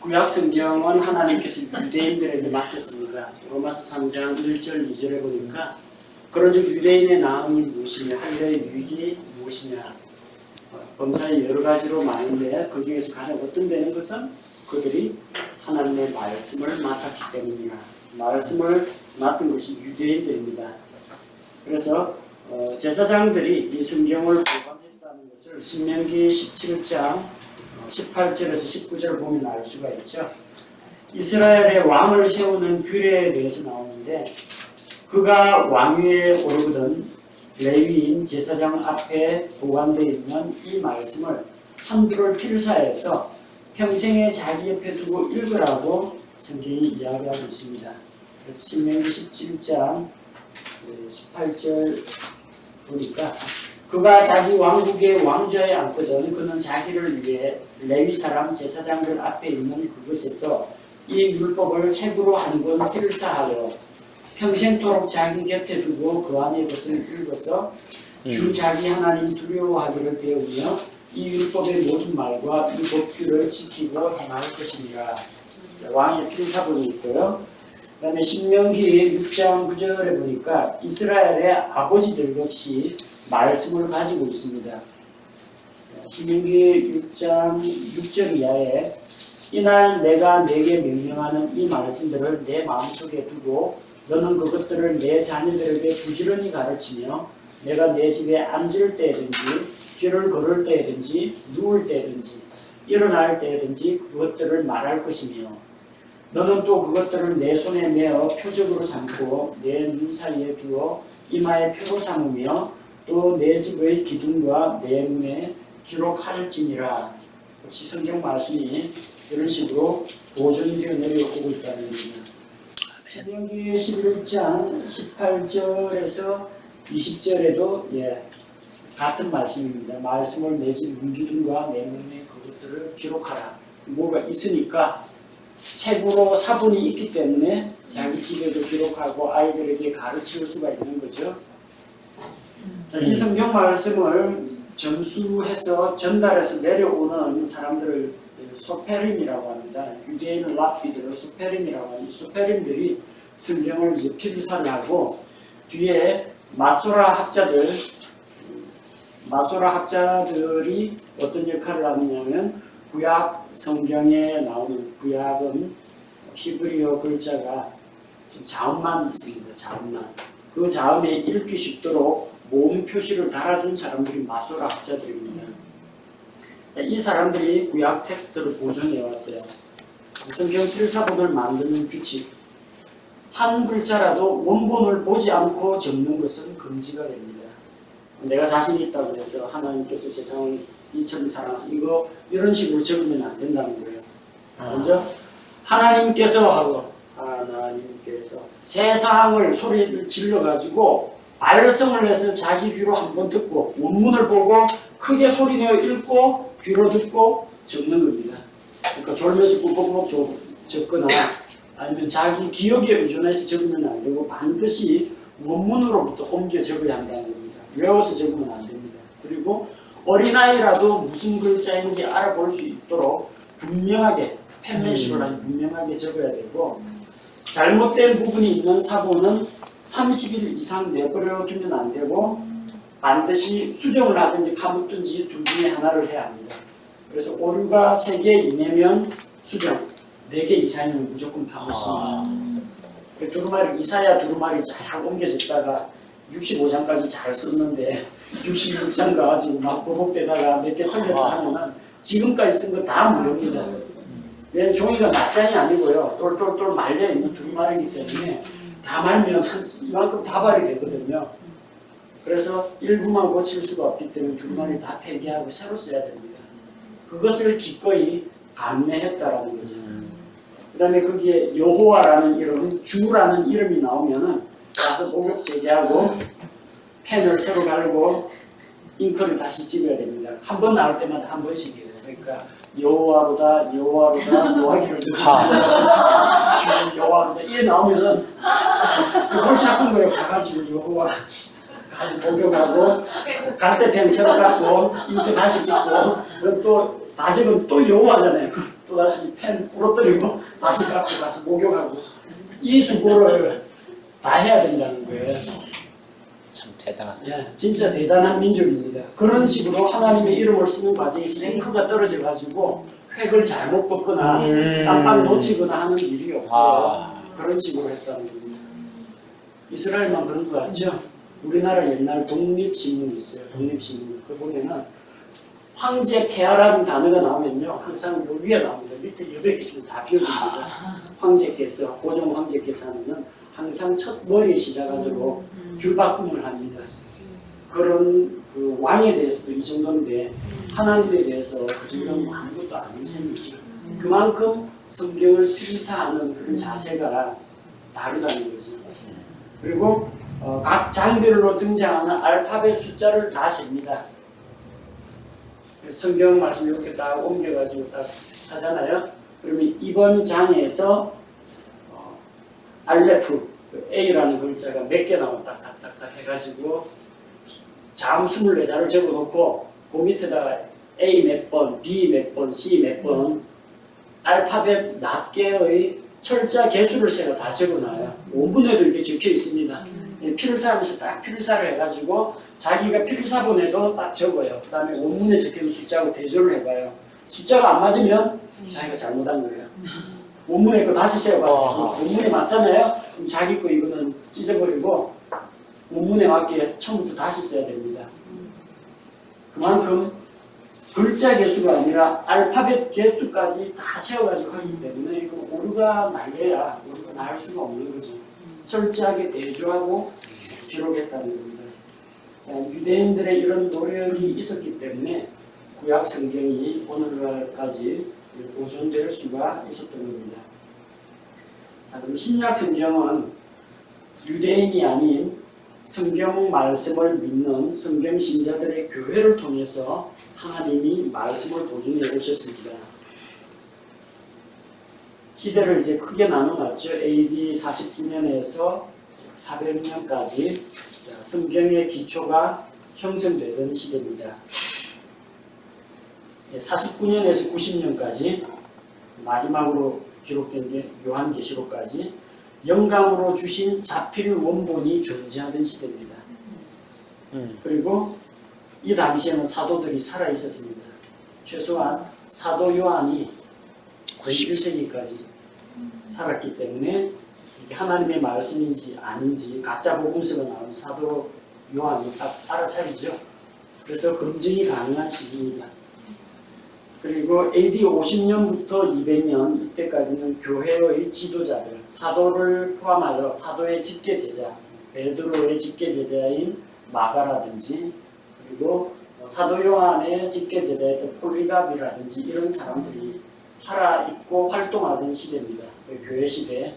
구약 성경은 하나님께서 유대인들에게 맡겼습니다. 로마서 3장 1절 2절에 보니까 그런즉 유대인의 나음이 무엇이냐 할례의 유익이 무엇이냐 범사의 여러 가지로 많은데 그 중에서 가장 어떤 되는 것은 그들이 하나님의 말씀을 맡았기 때문이라. 말씀을 맡은 것이 유대인들입니다. 그래서 제사장들이 이 성경을 보관했다는 것을 신명기 17장 18절에서 19절을 보면 알 수가 있죠. 이스라엘의 왕을 세우는 규례에 대해서 나오는데 그가 왕위에 오르거든 레위인 제사장 앞에 보관되어 있는 이 말씀을 한두를 필사해서 평생에 자기 옆에 두고 읽으라고 성경이 이야기하고 있습니다. 그래서 신명기 17장 18절 보니까 그가 자기 왕국의 왕좌에 앉거든 그는 자기를 위해 레위 사람 제사장들 앞에 있는 그것에서 이 율법을 책으로 한 권 필사하여 평생토록 자기 곁에 두고 그 안에 것을 읽어서 주 자기 하나님 두려워하기를 배우며 이 율법의 모든 말과 이 법규를 지키고 행할 것입니다. 왕의 필사본이 있고요. 그 다음에 신명기 6장 9절에 보니까 이스라엘의 아버지들 역시 말씀을 가지고 있습니다. 신명기 6장 6절 이하에 이날 내가 내게 명령하는 이 말씀들을 내 마음속에 두고 너는 그것들을 내 자녀들에게 부지런히 가르치며 내가 내 집에 앉을 때든지 길을 걸을 때든지 누울 때든지 일어날 때든지 그것들을 말할 것이며 너는 또 그것들을 내 손에 메어 표적으로 삼고 내 눈 사이에 두어 이마에 표로 삼으며 또 내 집의 기둥과 내 문에 기록할지니라. 역시 성경 말씀이 이런 식으로 보존되어 내려오고 있다는 겁니다. 신명기 11장 18절에서 20절에도 같은 말씀입니다. 말씀을 내 집 문기둥과 내 문에 그것들을 기록하라. 뭐가 있으니까 책으로 사본이 있기 때문에 자기 집에도 기록하고 아이들에게 가르칠 수가 있는 거죠. 자, 이 성경 말씀을 전수해서 전달해서 내려오는 사람들을 소페림이라고 합니다. 유대인 랍비들 소페림이라고 합니다. 이 소페림들이 성경을 이제 필사를 하고 뒤에 마소라 학자들이 어떤 역할을 하느냐면 구약 성경에 나오는 구약은 히브리어 글자가 좀 자음만 있습니다. 자음만. 그 자음에 읽기 쉽도록 모음 표시를 달아준 사람들이 마소라 학자들입니다. 자, 이 사람들이 구약 텍스트를 보존해 왔어요. 성경 필사본을 만드는 규칙. 한 글자라도 원본을 보지 않고 적는 것은 금지가 됩니다. 내가 자신 있다고 해서 하나님께서 세상을 이처럼 사랑하셔서 이런 식으로 적으면 안 된다는 거예요. 먼저 하나님께서 하고 하나님께서 세상을 소리를 질러가지고 발성을 해서 자기 귀로 한번 듣고 원문을 보고 크게 소리내어 읽고 귀로 듣고 적는 겁니다. 그러니까 졸면서 꾸벅꾸벅 적거나 아니면 자기 기억에 의존해서 적으면 안 되고 반드시 원문으로부터 옮겨 적어야 한다는 겁니다. 외워서 적으면 안 됩니다. 그리고 어린아이라도 무슨 글자인지 알아볼 수 있도록 분명하게 펜맨십을 아주 분명하게 적어야 되고 잘못된 부분이 있는 사본은 30일 이상 내버려 두면 안 되고 반드시 수정을 하든지 파묻든지 둘 중에 하나를 해야 합니다. 그래서 오류가 3개 이내면 수정, 4개 이상이면 무조건 파묻습니다. 두루마리, 이사야 두루마리 잘 옮겨졌다가 65장까지 잘 썼는데 66장 가가지고 막 버벅대다가 몇 개 틀렸다 하면은 지금까지 쓴 거 다 무효입니다. 왜냐면 종이가 낱장이 아니고요. 똘똘똘 말려있는 두루마리이기 때문에 다 말면 이만큼 다발이 되거든요. 그래서 일부만 고칠 수가 없기 때문에 두루마리 다 폐기하고 새로 써야 됩니다. 그것을 기꺼이 감내했다라는 거죠. 그 다음에 거기에 여호와라는 이름, 주라는 이름이 나오면은 가서 목욕 재개하고 펜을 새로 갈고 잉크를 다시 찍어야 됩니다. 한 번 나올 때마다 한 번씩이에요. 그러니까 여호와로다 노하기를 주 여호와로다 이게 나오면은 그걸 잡은 거예요. 가가지고 여호와 가지고 목욕하고 갈 때 펜 새로 갖고 잉크 다시 찍고 그럼 또 나중은 또 여호와잖아요. 또 다시 펜 부러뜨리고 다시 갖고 가서 목욕하고 이 수고를 다 해야 된다는 거예요. 참 대단하세요. 예, 진짜 대단한 민족입니다. 그런 식으로 하나님의 이름을 쓰는 과정에서 잉크가 떨어져 가지고 획을 잘못 긋거나 깜빡 놓치거나 하는 일이 없고 그런 식으로 했다는 겁니다. 이스라엘만 그런 것 같죠? 우리나라 옛날 독립신문이 있어요. 독립신문. 그 보면은 황제 폐하라는 단어가 나오면요. 항상 요 위에 나옵니다. 밑에 여백이 있으면 다 비워집니다. 황제께서, 고종 황제께서 하면은 항상 첫 머리에 시작하도록 줄바꿈을 합니다. 그런 그 왕에 대해서도 이 정도인데 하나님에 대해서 그 정도는 아무것도 아닌 셈이죠. 그만큼 성경을 필사하는 그런 자세가 다르다는 거죠. 그리고 각 장별로 등장하는 알파벳 숫자를 다 셉니다. 성경 말씀 이렇게 딱 옮겨가지고 딱 하잖아요. 그러면 이번 장에서 알레프, A라는 글자가 몇 개 나온다. 딱딱딱 해가지고 자음 24자를 적어놓고 그 밑에다가 A 몇 번, B 몇 번, C 몇 번 알파벳 몇 개의 철자 개수를 제가 다 적어놔요. 원문에도 이게 적혀 있습니다. 필사하면서 딱 필사를 해가지고 자기가 필사본에도 딱 적어요. 그 다음에 원문에 적혀있는 숫자하고 대조를 해봐요. 숫자가 안 맞으면 자기가 잘못한 거예요. 원문에 거 다시 세워봐요. 원문에 맞잖아요? 그럼 자기 거 이거는 찢어버리고 원문에 맞게 처음부터 다시 써야 됩니다. 그만큼 글자 개수가 아니라 알파벳 개수까지 다 세워가지고 하기 때문에 이거 오류가 날려야 오류가 날 수가 없는 거죠. 철저하게 대조하고 기록했다는 겁니다. 자, 유대인들의 이런 노력이 있었기 때문에 구약 성경이 오늘날까지 보존될 수가 있었던 겁니다. 자, 그럼 신약 성경은 유대인이 아닌 성경 말씀을 믿는 성경 신자들의 교회를 통해서 하나님이 말씀을 보존해 오셨습니다. 시대를 이제 크게 나눠놨죠. AD 49년에서 400년까지 성경의 기초가 형성되던 시대입니다. 49년에서 90년까지 마지막으로 기록된 게 요한계시록까지 영감으로 주신 자필 원본이 존재하던 시대입니다. 그리고 이 당시에는 사도들이 살아 있었습니다. 최소한 사도 요한이 91세기까지 살았기 때문에 이게 하나님의 말씀인지 아닌지 가짜 복음서가 나오는 사도 요한이 딱 알아차리죠. 그래서 검증이 가능한 시기입니다. 그리고 AD 50년부터 200년 이때까지는 교회의 지도자들, 사도를 포함하여 사도의 직계제자, 베드로의 직계제자인 마가라든지 그리고 사도 요한의 직계제자였던 폴리갑이라든지 이런 사람들이 살아있고 활동하던 시대입니다. 교회 시대에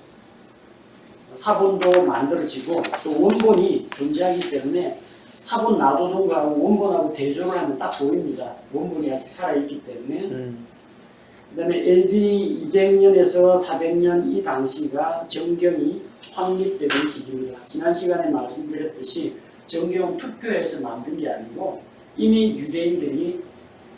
사본도 만들어지고 또 원본이 존재하기 때문에 사본 나도동하고 원본하고 대조를 하면 딱 보입니다. 원본이 아직 살아있기 때문에. 그 다음에 AD 200년에서 400년 이 당시가 정경이 확립되던 시기입니다. 지난 시간에 말씀드렸듯이 정경은 투표해서 만든 게 아니고 이미 유대인들이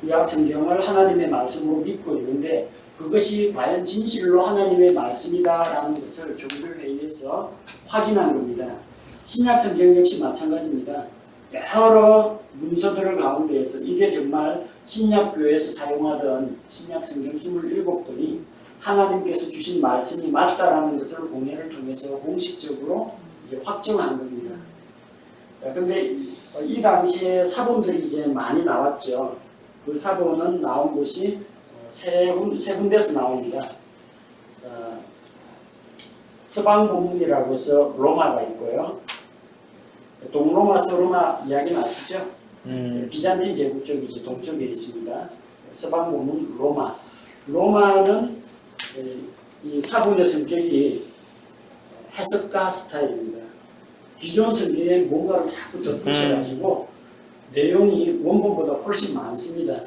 구약 성경을 하나님의 말씀으로 믿고 있는데 그것이 과연 진실로 하나님의 말씀이다라는 것을 종교회의에서 확인한 겁니다. 신약 성경 역시 마찬가지입니다. 여러 문서들 가운데에서 이게 정말 신약교회에서 사용하던 신약 성경 27권이 하나님께서 주신 말씀이 맞다라는 것을 공회를 통해서 공식적으로 이제 확정한 겁니다. 자, 근데 이 당시에 사본들이 이제 많이 나왔죠. 그 사본은 나온 곳이 세 군데서 나옵니다. 자, 서방 본문이라고 해서 로마가 있고요. 동로마, 서로마 이야기는 아시죠? 비잔틴 제국 쪽이지 동쪽에 있습니다. 서방 본문 로마. 로마는 이 사본의 성격이 해석가 스타일입니다. 기존 성경에 뭔가를 자꾸 덧붙여가지고 내용이 원본보다 훨씬 많습니다.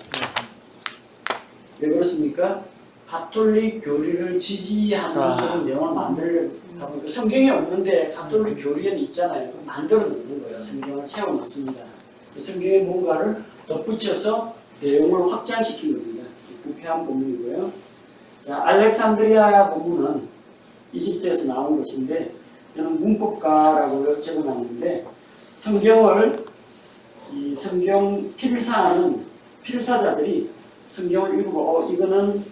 왜 그렇습니까? 가톨릭 교리를 지지하는 그런 내용을 만들려고 하니까 성경에 없는데 가톨릭 교리에는 있잖아요. 그럼 만들어 놓는 거예요. 성경을 채워 넣습니다. 성경에 뭔가를 덧붙여서 내용을 확장시킨 겁니다. 부패한 본문이고요. 자, 알렉산드리아 본문은 이집트에서 나온 것인데 이는 문법가라고 적어놨는데 성경을 이 성경 필사하는 필사자들이 성경을 읽고 이거는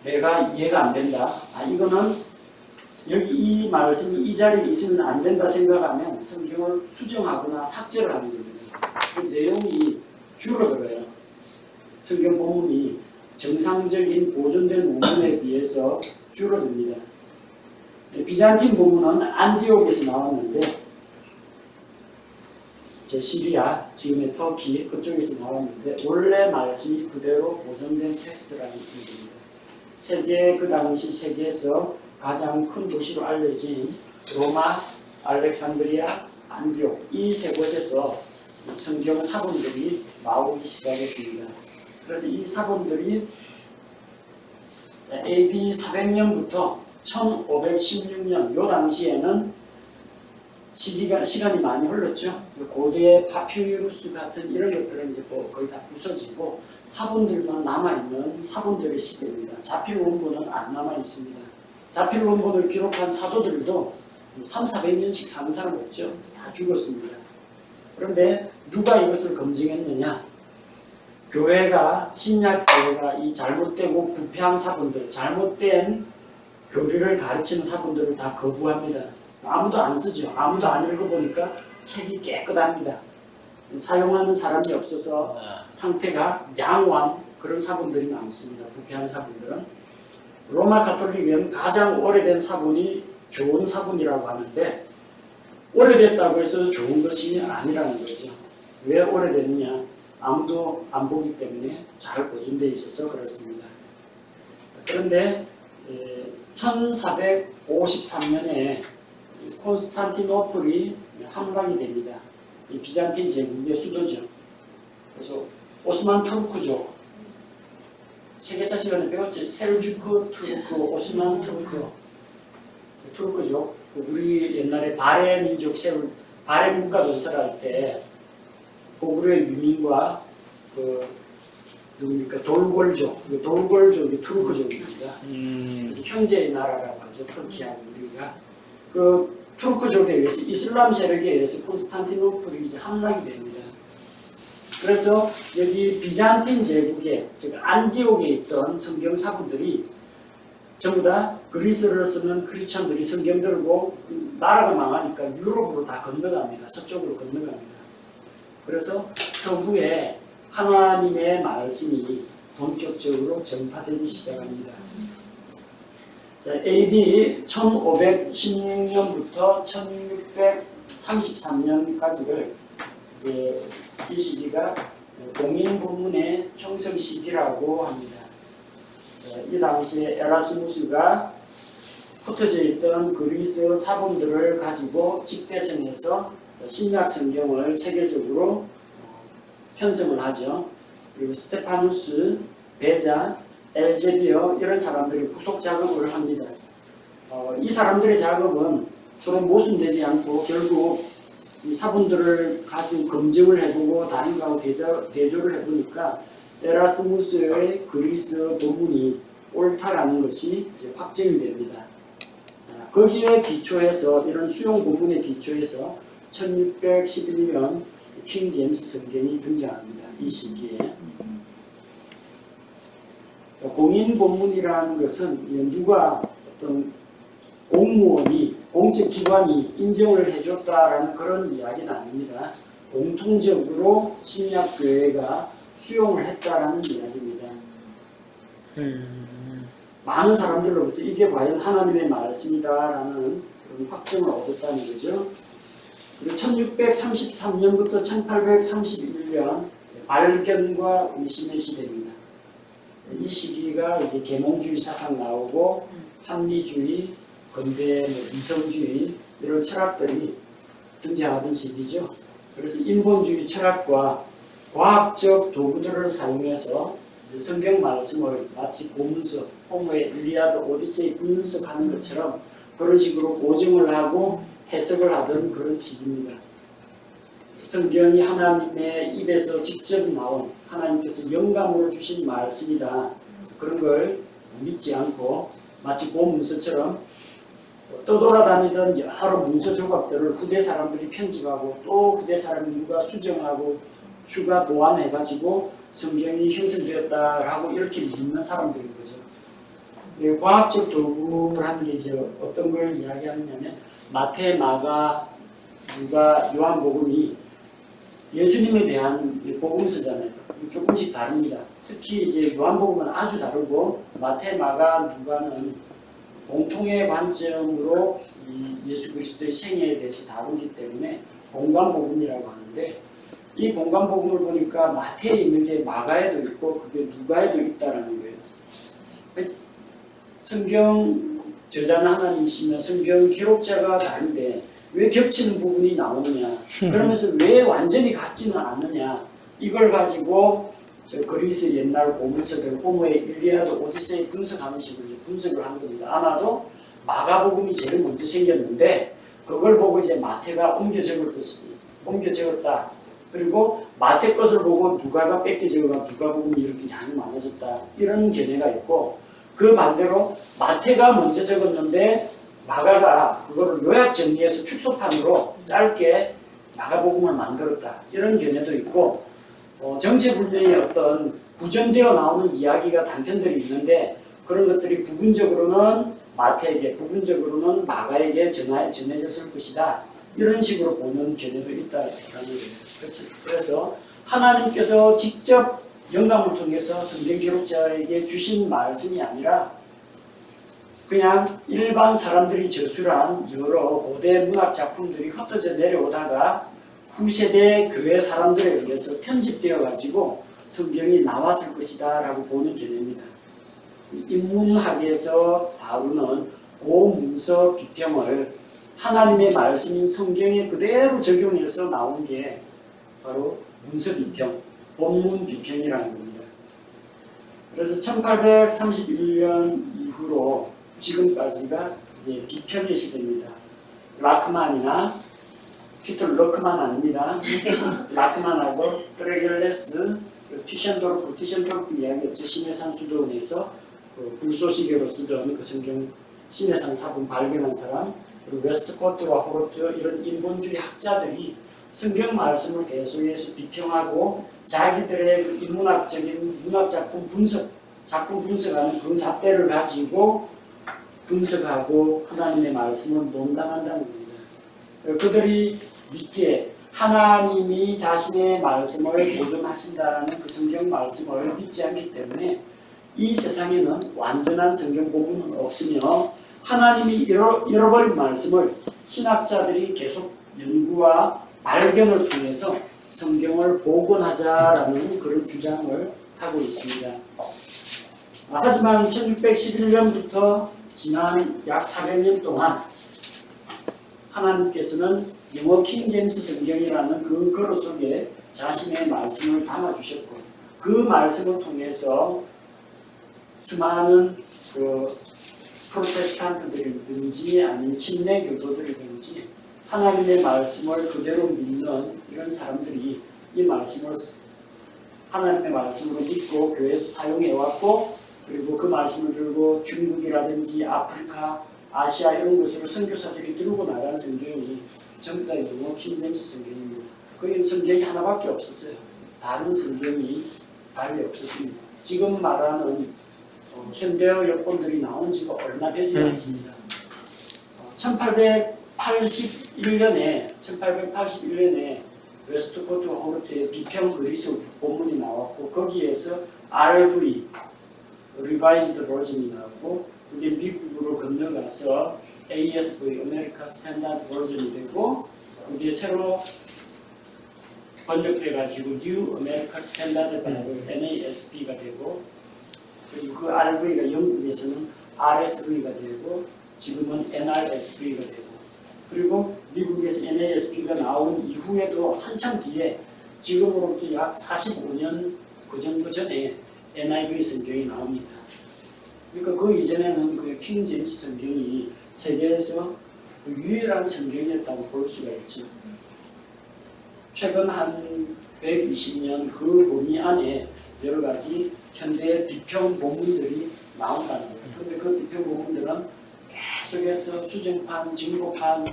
내가 이해가 안 된다. 이거는 여기 이 말씀이 이 자리에 있으면 안 된다 생각하면 성경을 수정하거나 삭제를 하는 겁니다. 그 내용이 줄어들어요. 성경 본문이 정상적인 보존된 원문에 비해서 줄어듭니다. 비잔틴 본문은 안디옥에서 나왔는데 시리아, 지금의 터키 그쪽에서 나왔는데 원래 말씀이 그대로 보존된 텍스트라는 뜻입니다. 그 당시 세계에서 가장 큰 도시로 알려진 로마, 알렉산드리아, 안디옥 이 세 곳에서 성경 사본들이 나오기 시작했습니다. 그래서 이 사본들이 AD 400년부터 1516년 요 당시에는 시간이 많이 흘렀죠. 고대 파피루스 같은 이런 것들은 이제 거의 다 부서지고 사본들만 남아있는 사본들의 시대입니다. 자필 원본은 안 남아있습니다. 자필 원본을 기록한 사도들도 300~400년씩 사는 사람 없죠. 다 죽었습니다. 그런데 누가 이것을 검증했느냐? 교회가, 신약교회가 이 잘못되고 부패한 사본들, 잘못된 교리를 가르치는 사본들을 다 거부합니다. 아무도 안 쓰죠. 아무도 안 읽어보니까 책이 깨끗합니다. 사용하는 사람이 없어서 상태가 양호한 그런 사본들이 남습니다. 부패한 사본들은. 로마 가톨릭은 가장 오래된 사본이 좋은 사본이라고 하는데 오래됐다고 해서 좋은 것이 아니라는 거죠. 왜 오래됐느냐? 아무도 안 보기 때문에 잘 보존되어 있어서 그렇습니다. 그런데 1453년에 콘스탄티노플이 함락이 됩니다. 이 비잔틴 제국의 수도죠. 그래서 오스만 투르크족 세계사 시간에 배웠죠. 셀주크, 투르크, 오스만 투르크죠. 우리 옛날에 발해 민족 발해 국가 건설할 때 고구려의 유민과 누굽니까 돌골족, 돌골족이 투르크족입니다. 그래서 형제의 나라라고 하죠. 터키하고 우리가 그 투르크족에 의해서 이슬람 세력에 의해서 콘스탄티노플이 이제 함락이 됩니다. 그래서 여기 비잔틴 제국에 즉 안디옥에 있던 성경 사본들이 전부 다 그리스어를 쓰는 크리스천들이 성경 들고 나라가 망하니까 유럽으로 다 건너갑니다. 서쪽으로 건너갑니다. 그래서 서부에 하나님의 말씀이 본격적으로 전파되기 시작합니다. 자, AD 1516년부터 1633년까지를 이제 이 시기가 공인 본문의 형성 시기라고 합니다. 자, 이 당시에 에라스무스가 흩어져 있던 그리스 사본들을 가지고 집대성해서 신약 성경을 체계적으로 편성을 하죠. 그리고 스테파누스, 베자, 엘제비어 이런 사람들이 후속 작업을 합니다. 이 사람들의 작업은 서로 모순되지 않고 결국 이 사본들을 가지고 검증을 해보고 다른 거하고 대조를 해보니까 에라스무스의 그리스 본문이 옳다라는 것이 이제 확정이 됩니다. 자, 거기에 기초해서 이런 수용 본문에 기초해서 1611년 킹 제임스 성경이 등장합니다. 이 시기에. 자, 공인 본문이라는 것은 누가 어떤 공무원이 공적기관이 인정을 해줬다라는 그런 이야기는 아닙니다. 공통적으로 신약교회가 수용을 했다라는 이야기입니다. 많은 사람들로부터 이게 과연 하나님의 말씀이다라는 그런 확정을 얻었다는 거죠. 그리고 1633년부터 1831년 발견과 의심의 시대입니다. 이 시기가 이제 계몽주의 사상 나오고 합리주의, 근대 이성주의 이런 철학들이 등장하던 시기죠. 그래서 인본주의 철학과 과학적 도구들을 사용해서 성경 말씀을 마치 고문서, 호모의 일리아드, 오디세이 분석하는 것처럼 그런 식으로 고증을 하고 해석을 하던 그런 시기입니다. 성경이 하나님의 입에서 직접 나온 하나님께서 영감으로 주신 말씀이다. 그런 걸 믿지 않고 마치 고문서처럼 떠돌아다니던 여러 문서 조각들을 후대 사람들이 편집하고 또 후대 사람이 누가 수정하고 추가 보완해가지고 성경이 형성되었다라고 이렇게 믿는 사람들인 거죠. 과학적 도구라는 게 이제 어떤 걸 이야기하느냐면 마태, 마가, 누가, 요한복음이 예수님에 대한 복음서잖아요. 조금씩 다릅니다. 특히 이제 요한복음은 아주 다르고 마태, 마가, 누가는 공통의 관점으로 이 예수 그리스도의 생애에 대해서 다루기 때문에 공관복음이라고 하는데 이 공관복음을 보니까 마태에 있는 게 마가에도 있고 그게 누가에도 있다라는 거예요. 성경 저자는 하나님이시며 성경 기록자가 다른데 왜 겹치는 부분이 나오느냐, 그러면서 왜 완전히 같지는 않느냐, 이걸 가지고 그리스 옛날 고문서들 호모의 일리아드, 오디세이 분석하는 식으로 분석을 한 겁니다. 아마도 마가복음이 제일 먼저 생겼는데 그걸 보고 이제 마태가 옮겨 적었다. 그리고 마태 것을 보고 누가가 뺏겨 적어가 누가복음이 이렇게 양이 많아졌다. 이런 견해가 있고, 그 반대로 마태가 먼저 적었는데 마가가 그거를 요약 정리해서 축소판으로 짧게 마가복음을 만들었다. 이런 견해도 있고, 정체불명의 어떤 구전되어 나오는 이야기가 단편들이 있는데 그런 것들이 부분적으로는 마태에게, 부분적으로는 마가에게 전해졌을 것이다. 이런 식으로 보는 견해도 있다라는 거예요. 그래서 하나님께서 직접 영감을 통해서 성경 기록자에게 주신 말씀이 아니라 그냥 일반 사람들이 저술한 여러 고대 문학 작품들이 흩어져 내려오다가 후세대 교회 사람들에 의해서 편집되어 가지고 성경이 나왔을 것이다 라고 보는 견해입니다. 인문학에서 다루는 고문서 비평을 하나님의 말씀인 성경에 그대로 적용해서 나온 게 바로 문서 비평, 본문 비평이라는 겁니다. 그래서 1831년 이후로 지금까지가 이제 비평의 시대입니다. 라크만이나 피터 럭크만 아닙니다. 라크만하고 트레겔레스, 티션도르프 이야기했죠. 신해산 수도원에서 그 불쏘시개로 쓰던 그 성경 신해산 사본 발견한 사람, 그리고 웨스트코트와 호르트 이런 인본주의 학자들이 성경 말씀을 계속해서 비평하고 자기들의 그 인문학적인 문학 작품 분석하는 그 잣대를 가지고 분석하고 하나님의 말씀을 논단한다는 겁니다. 그들이 믿기에 하나님이 자신의 말씀을 보존하신다라는 그 성경 말씀을 믿지 않기 때문에 이 세상에는 완전한 성경 본문은 없으며 하나님이 잃어버린 말씀을 신학자들이 계속 연구와 발견을 통해서 성경을 복원하자라는 그런 주장을 하고 있습니다. 하지만 1611년부터 지난 약 400년 동안 하나님께서는 영어 킹제임스 성경이라는 그 그릇 속에 자신의 말씀을 담아주셨고 그 말씀을 통해서 수많은 그 프로테스탄트들이든지 아니면 침례 교도들이든지 하나님의 말씀을 그대로 믿는 이런 사람들이 이 말씀을 하나님의 말씀으로 믿고 교회에서 사용해왔고 그리고 그 말씀을 들고 중국이라든지 아프리카, 아시아 이런 곳으로 선교사들이 들고 나간 성경이 전부 다 영어 킹제임스 성경입니다. 거기는 성경이 하나밖에 없었어요. 다른 성경이 달리 없었습니다. 지금 말하는 현대어 여권들이 나온 지가 얼마 되지 않습니다. 1881년에 웨스트코트 호르트의 비평 그리스 본문이 나왔고 거기에서 RV Revised Version이 나왔고 그게 미국으로 건너가서 ASV American Standard Version이 되고 그게 새로 번역돼가지고 New American Standard Bible NASB가 되고 그리고 그 RV가 영국에서는 RSV가 되고 지금은 NRSV가 되고 그리고 미국에서 NASB가 나온 이후에도 한참 뒤에 지금으로부터 약 45년 그 정도 전에 NIV 성경이 나옵니다. 그러니까 그 이전에는 그 킹제임스 성경이 세계에서 그 유일한 성경이었다고 볼 수가 있죠. 최근 한 120년 그 범위 안에 여러 가지 현대 비평 본문들이 나온다는 거예요. 그런데 그 비평 본문들은 계속해서 수정판, 증거판,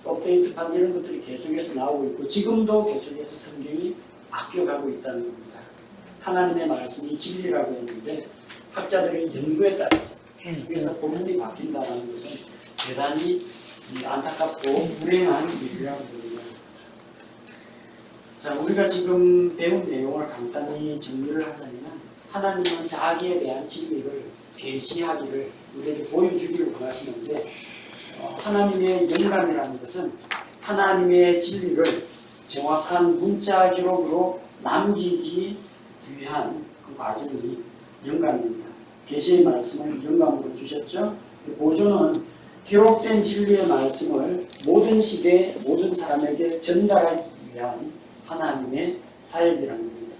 업데이트판 이런 것들이 계속해서 나오고 있고 지금도 계속해서 성경이 바뀌어가고 있다는 겁니다. 하나님의 말씀이 진리라고 했는데 학자들의 연구에 따라서 계속해서 본문이 바뀐다는 것은 대단히 안타깝고 불행한 일이라고 봅니다. 자, 우리가 지금 배운 내용을 간단히 정리를 하자면 하나님은 자기에 대한 진리를 계시하기를 우리에게 보여주기를 원하시는데 하나님의 영감이라는 것은 하나님의 진리를 정확한 문자 기록으로 남기기 위한 그 과정이 영감입니다. 계시의 말씀을 영감으로 주셨죠. 보존은 기록된 진리의 말씀을 모든 시대 모든 사람에게 전달하기 위한 하나님의 사역이라는 겁니다.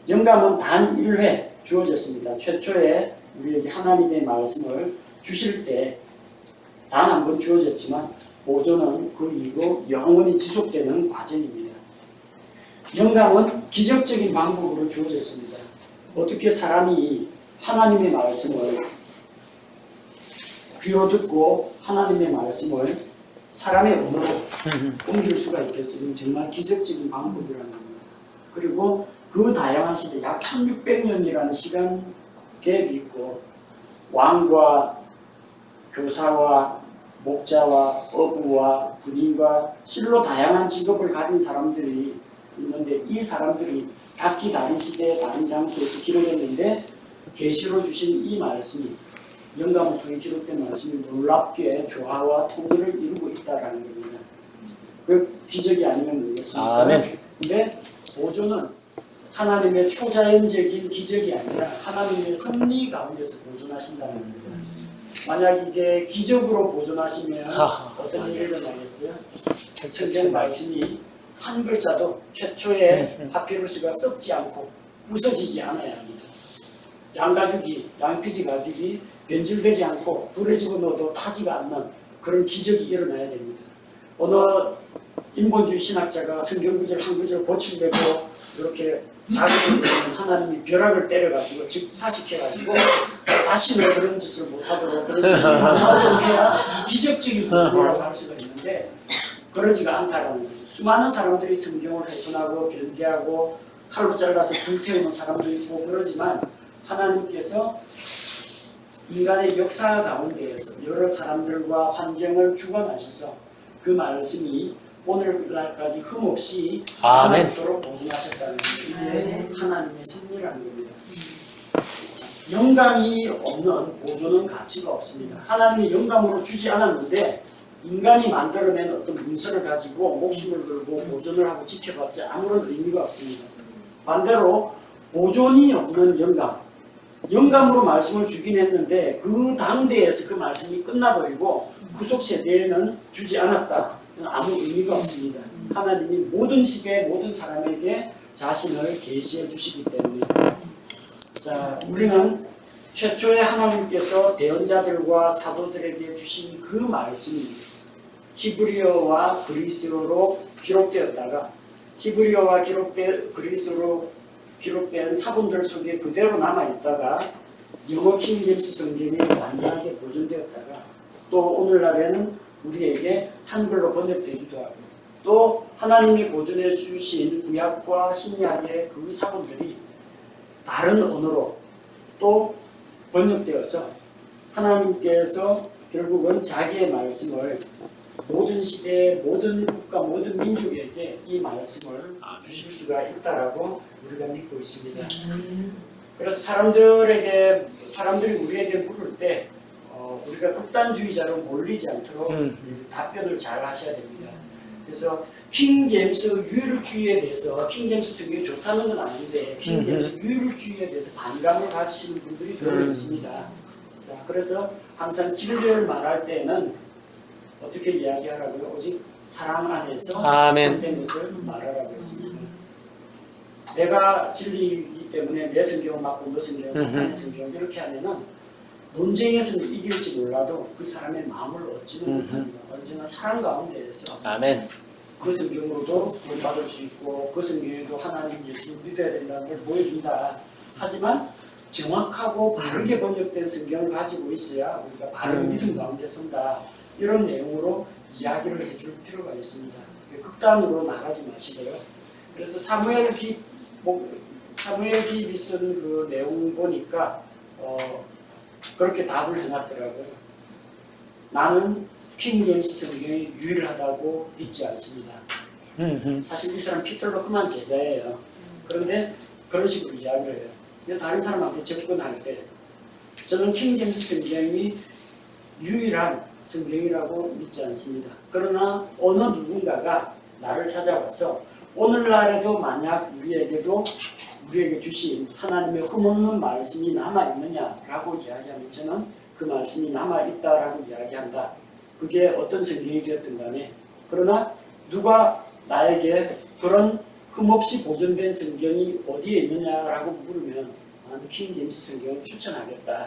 영감은 단 1회 주어졌습니다. 최초에 우리에게 하나님의 말씀을 주실 때 단 한 번 주어졌지만 보존은 그 이후 영원히 지속되는 과정입니다. 영감은 기적적인 방법으로 주어졌습니다. 어떻게 사람이 하나님의 말씀을 귀로 듣고 하나님의 말씀을 사람의 언어로 옮길 수가 있겠어요? 정말 기적적인 방법이라는 겁니다. 그리고 그 다양한 시대, 약 1600년이라는 시간 갭이 있고 왕과 교사와 목자와 어부와 군인과 실로 다양한 직업을 가진 사람들이 있는데 이 사람들이 각기 다른 시대에 다른 장소에서 기록했는데 계시로 주신 이 말씀이 영감을 통해 기록된 말씀이 놀랍게 조화와 통일을 이루고 있다라는 겁니다. 그 기적이 아니면 되겠습니까? 아멘. 근데 보존은 하나님의 초자연적인 기적이 아니라 하나님의 섭리 가운데서 보존하신다는 겁니다. 만약 이게 기적으로 보존하시면 어떤 일이 일어나겠어요? 성경 말씀이 한 글자도 최초의 파피루스가 썩지 않고 부서지지 않아야 합니다. 양피지 가죽이 변질되지 않고 불에 집어넣어도 타지가 않는 그런 기적이 일어나야 됩니다. 어느 인본주의 신학자가 성경 구절 한 구절 고침되고 이렇게 자기를 하나님이 벼락을 때려가지고 즉사시켜가지고 다시는 그런 짓을 못하도록 그런 짓을 하도록 해야 기적적인 구절이라고 할 수가 있는데 그러지가 않다라는 거죠. 수많은 사람들이 성경을 훼손하고 변개하고 칼로 잘라서 불태우는 사람도 있고 그러지만 하나님께서 인간의 역사 가운데에서 여러 사람들과 환경을 주관하셔서 그 말씀이 오늘날까지 흠없이 남아있도록 보존하셨다는 것이 이게 하나님의 섭리라는 겁니다. 영감이 없는 보존은 가치가 없습니다. 하나님이 영감으로 주지 않았는데 인간이 만들어낸 어떤 문서를 가지고 목숨을 걸고 보존을 하고 지켜봤지 아무런 의미가 없습니다. 반대로 보존이 없는 영감으로 말씀을 주긴 했는데 그 당대에서 그 말씀이 끝나버리고 후속 세대에는 주지 않았다. 아무 의미가 없습니다. 하나님이 모든 시대에 모든 사람에게 자신을 계시해 주시기 때문에 자, 우리는 최초에 하나님께서 대언자들과 사도들에게 주신 그 말씀이 히브리어와 그리스어로 기록되었다가 히브리어와 그리스어로 기록된 사본들 속에 그대로 남아있다가 영어 킹제임스 성경이 완전하게 보존되었다가 또 오늘날에는 우리에게 한글로 번역되기도 하고 또 하나님이 보존해 주신 구약과 신약의 그 사본들이 다른 언어로 또 번역되어서 하나님께서 결국은 자기의 말씀을 모든 시대, 모든 국가, 모든 민족에게 이 말씀을 주실 수가 있다라고 우리가 믿고 있습니다. 그래서 사람들이 우리에게 물을 때 우리가 극단주의자로 몰리지 않도록 답변을 잘 하셔야 됩니다. 그래서 킹제임스 유일주의에 대해서 킹제임스 성경이 좋다는 건 아닌데 킹제임스 유일주의에 대해서 반감을 가지시는 분들이 들어 있습니다. 자, 그래서 항상 진리를 말할 때에는 어떻게 이야기하라고요? 오직 사랑 안에서 참된 것을 말하라고 했습니다. 내가 진리이기 때문에 내 성경을 맞고 너 성경은 사탄의 성경 이렇게 하면은 논쟁에서는 이길지 몰라도 그 사람의 마음을 얻지는 못합니다. 언제나 사랑 가운데에서 아멘. 그 성경으로도 구원받을 수 있고 그 성경에도 하나님 예수를 믿어야 된다는 걸 보여준다. 하지만 정확하고 바르게 번역된 성경을 가지고 있어야 우리가 바른 믿음 가운데 선다. 이런 내용으로 이야기를 해줄 필요가 있습니다. 극단으로 나가지 마시고요. 그래서 사무엘 기입이 쓴 그 내용 보니까 그렇게 답을 해놨더라고요. 나는 킹제임스 성경이 유일하다고 믿지 않습니다. 사실 이 사람 피터로크만 제자예요. 그런데 그런 식으로 이야기를 해요. 다른 사람한테 접근할 때 저는 킹제임스 성경이 유일한 성경이라고 믿지 않습니다. 그러나 어느 누군가가 나를 찾아와서 오늘날에도 만약 우리에게 주신 하나님의 흠없는 말씀이 남아있느냐라고 이야기하면 저는 그 말씀이 남아있다라고 이야기한다. 그게 어떤 성경이 되었든 간에 그러나 누가 나에게 그런 흠없이 보존된 성경이 어디에 있느냐라고 물으면 나는 킹제임스 성경을 추천하겠다.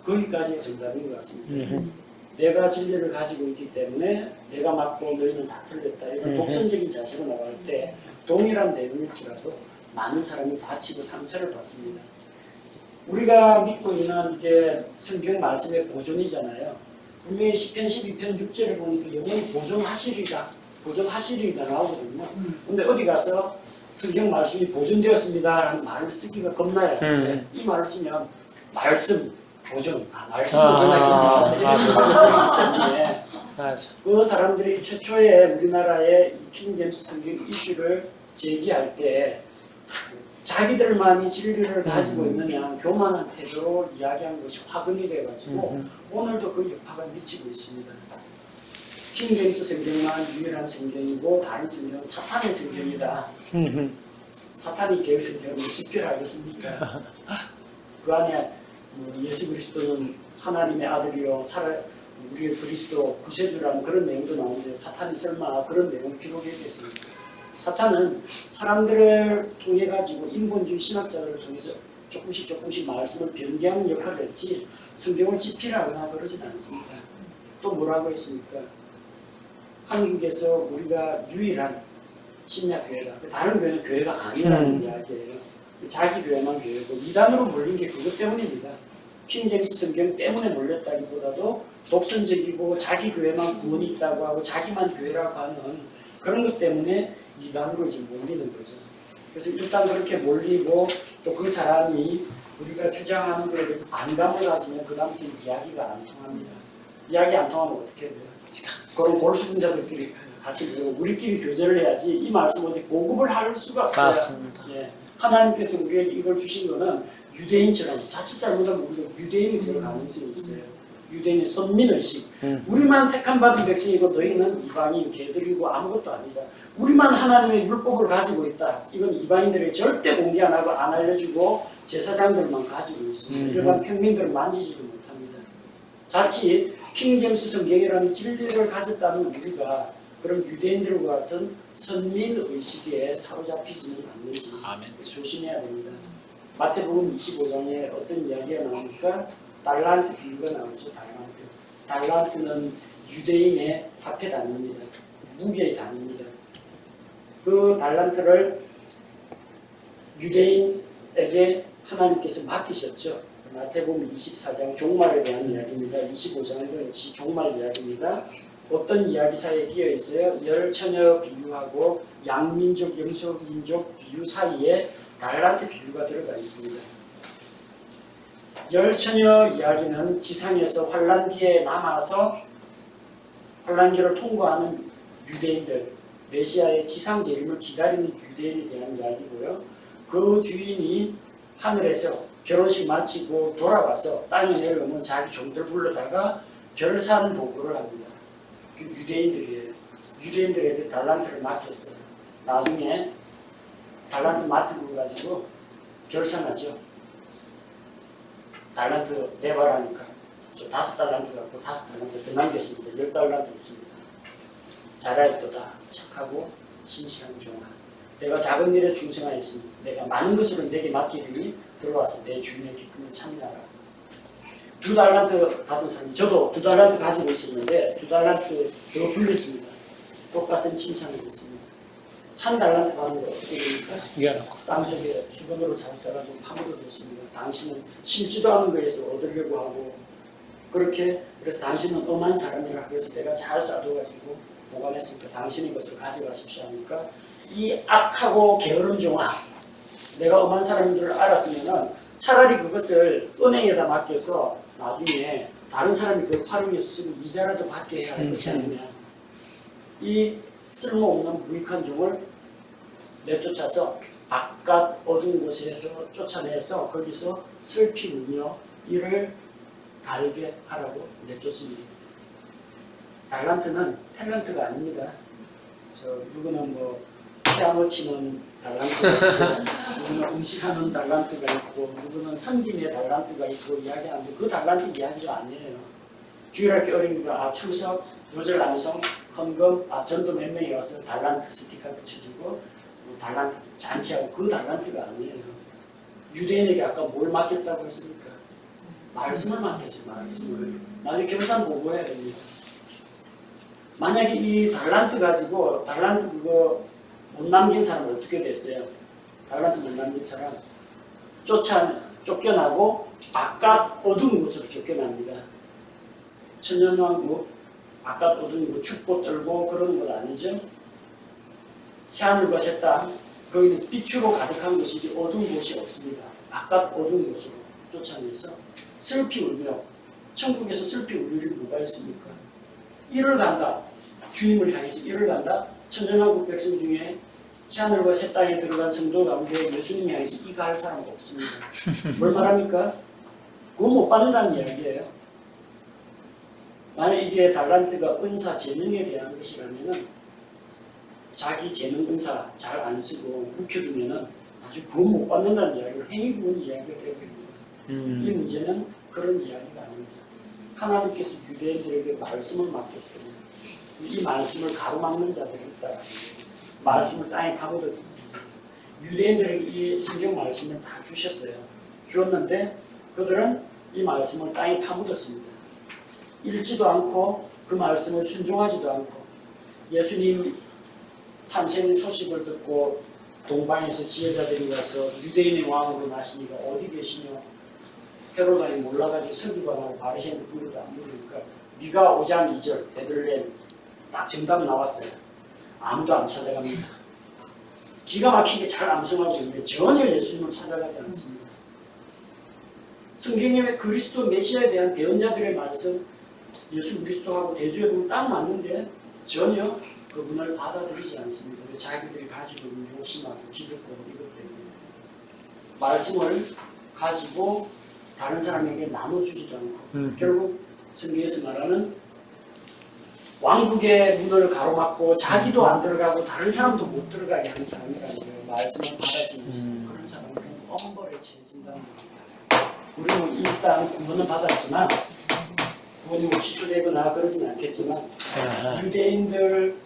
거기까지가 정답인 것 같습니다. 내가 진리를 가지고 있기 때문에 내가 맞고 너희는 다 틀렸다. 이런 독선적인 자세로 나갈 때 동일한 내용일지라도 많은 사람이 다치고 상처를 받습니다. 우리가 믿고 있는 이게 성경 말씀의 보존이잖아요. 분명히 시편 12편 6절에 보니까 영원히 보존하시리가 나오거든요. 근데 어디 가서 성경 말씀이 보존되었습니다 라는 말을 쓰기가 겁나요. 이 말을 쓰면 말씀 보존하겠습니다. 이런 식으로 되기 때문에 그 사람들이 최초에 우리나라의 킹제임스 성경 이슈를 제기할 때 자기들만이 진리를 가지고 있느냐 교만한 태도로 이야기한 것이 화근이 돼가지고 오늘도 그 여파가 미치고 있습니다. 킹제임스 성경만 유일한 성경이고 다른 성경은 사탄의 성경이다. 사탄이 계획 성경을 집필하겠습니까? 그 안에 예수 그리스도는 하나님의 아들이요 우리의 그리스도 구세주라는 그런 내용도 나오는데 사탄이 설마 그런 내용을 기록했겠습니까? 사탄은 사람들을 통해 가지고 인본주의 신학자들을 통해서 조금씩 말씀을 변개하는 역할을 했지 성경을 집필하거나 그러진 않습니다. 또 뭐라고 했습니까? 한국에서 우리가 유일한 신약교회다. 다른 교회는 교회가 아니라는 이야기예요. 자기 교회만 교회고 이단으로 몰린 게 그것 때문입니다. 킹제임스 성경 때문에 몰렸다기보다도 독선적이고 자기 교회만 구원이 있다고 하고 자기만 교회라고 하는 그런 것 때문에 이단으로 이제 몰리는 거죠. 그래서 일단 그렇게 몰리고 또 그 사람이 우리가 주장하는 것에 대해서 반감을 가지면 그 다음부터 이야기가 안 통합니다. 이야기 안 통하면 어떻게 돼요? 그럼 골수분자들끼리 같이 우리끼리 교제를 해야지 이 말씀 어디 보급을 할 수가 없어요. 맞습니다. 예. 하나님께서 우리에게 이걸 주신 거는 유대인처럼 자칫 잘못하면 우리가 유대인이 될 가능성이 있어요. 유대인의 선민의식. 우리만 택한 받은 백성이고 너희는 이방인 개들이고 아무것도 아니다. 우리만 하나님의 율법을 가지고 있다. 이건 이방인들에게 절대 공개 안 하고 안 알려주고 제사장들만 가지고 있습니다. 일반 평민들은 만지지도 못합니다. 자칫 킹제임스 성경이라는 진리를 가졌다는 우리가 그런 유대인들과 같은 선민의식에 사로잡히지는 않는지 아멘. 조심해야 됩니다. 마태복음 25장에 어떤 이야기가 나오니까 달란트 비유가 나오죠. 달란트는 유대인의 화폐 단위입니다. 무게의 단위입니다. 그 달란트를 유대인에게 하나님께서 맡기셨죠. 마태복음 24장 종말에 대한 이야기입니다. 25장도 역시 종말 이야기입니다. 어떤 이야기 사이에 끼어 있어요? 열처녀 비유하고 양민족, 영속민족 비유 사이에 달란트 비유가 들어가 있습니다. 열처녀 이야기는 지상에서 환란기에 남아서 환란기를 통과하는 유대인들, 메시아의 지상 재림을 기다리는 유대인에 대한 이야기고요. 그 주인이 하늘에서 결혼식 마치고 돌아와서 땅에 내려오면 자기 종들 불러다가 결산 보고를 합니다. 그 유대인들이에요. 유대인들에게 달란트를 맡겼어요. 나중에 달란트 맡은 걸 가지고 결산하죠. 달란트 내발하니까 저 5달란트 갖고 5달란트 더 남겼습니다. 10달란트 있습니다. 잘하였도다. 착하고 신실한 종아. 내가 작은 일에 충성하였으니 내가 많은 것으로 내게 맡기리니 들어와서 내 주인의 기쁨을 참여하라. 2달란트 받은 사람이 저도 2달란트 가지고 있었는데 2달란트 더 불렸습니다. 똑같은 칭찬을 했습니다. 1달란트 받은 거 어떻게 됩니까? 숨겨놓고. 땅속에 수건으로 잘 써가지고 파묻어뒀습니다. 당신은 심지도 않은 거에서 얻으려고 하고 그렇게 그래서 당신은 엄한 사람이라 그래서 내가 잘 싸둬가지고 보관했으니까 당신의 것을 가져가십시오 하니까 이 악하고 게으른 종아 내가 엄한 사람인 줄 알았으면은 차라리 그것을 은행에다 맡겨서 나중에 다른 사람이 그걸 활용해서 쓰고 이자라도 받게 해야 할 것이 아니냐. 이 쓸모없는 무익한 종을 내쫓아서 바깥 어두운 곳에서 쫓아내서 거기서 슬피 울며 이를 갈게 하라고 내쫓습니다. 달란트는 탤런트가 아닙니다. 누구는 뭐 피아노 치는 달란트가 있고 누구는 음식하는 달란트가 있고 누구는 섬김의 달란트가 있고 이야기하는데 그 달란트 이야기가 아니에요. 주일학교 어린이가 출석, 요절 남성, 헌금, 전도 몇 명이 와서 달란트 스티커 붙여주고 달란트 잔치하고 그 달란트가 아니에요. 유대인에게 아까 뭘 맡겼다고 했습니까? 말씀을 맡겼어요. 말씀을. 나중에 결산 보고해야 됩니다. 만약에 이 달란트 가지고 달란트 그거 못 남긴 사람은 어떻게 됐어요? 달란트 못 남긴 사람 쫓겨나고 바깥 어두운 곳으로 쫓겨납니다. 천년왕국 바깥 어두운 곳 축복 떨고 그러는 건 아니죠. 새하늘과 새 땅 거기는 빛으로 가득한 곳이지 어두운 곳이 없습니다. 바깥 어두운 곳으로 쫓아내서 슬피 울며 천국에서 슬피 울 일이 뭐가 있습니까? 일을 간다. 주님을 향해서 일을 간다. 천년왕국 백성 중에 새하늘과 새 땅에 들어간 성도 가운데 예수님 향해서 이 갈 사람 없습니다. 뭘 말합니까? 그거 못 받는다는 이야기예요. 만약 이게 달란트가 은사 재능에 대한 것이라면은 자기 재능 은사 잘 안 쓰고 묵혀두면은 나중에 그거 못 받는다는 이야기를 행위구원 이야기가 되어버립니다. 이 문제는 그런 이야기가 아닙니다. 하나님께서 유대인들에게 말씀을 맡겼어요. 이 말씀을 가로막는 자들이 있다. 말씀을 땅에 파묻어 유대인들에게 이 성경 말씀을 다 주셨어요. 주었는데 그들은 이 말씀을 땅에 파묻었습니다. 읽지도 않고 그 말씀을 순종하지도 않고 예수님 탄생 소식을 듣고 동방에서 지혜자들이 와서 유대인의 왕으로 나시니가 어디 계시냐 헤롯 왕이 몰라가지고 서기관하고 바리새인을 불러도 안 부르니까 미가 5장 2절 베들레헴 딱 정답 나왔어요. 아무도 안 찾아갑니다. 기가 막히게 잘 암송하고 있는데 전혀 예수님을 찾아가지 않습니다. 성경에 그리스도 메시아에 대한 대언자들의 말씀 예수 그리스도하고 대조해 보면 딱 맞는데 전혀 그분을 받아들이지 않습니다. 자기들이 가지고 있는 욕심하고 기득권 이것 때문에 말씀을 가지고 다른 사람에게 나눠주지도 않고 결국 성경에서 말하는 왕국의 문을 가로막고 자기도 안 들어가고 다른 사람도 못 들어가게 하는 사람이라는 거예요. 말씀을 받아지면서 그런 사람들은 엄벌에 처해진다는 겁니다. 우리는 일단 구원은 받았지만 구원이 뭐 취소되거나 그러지는 않겠지만 유대인들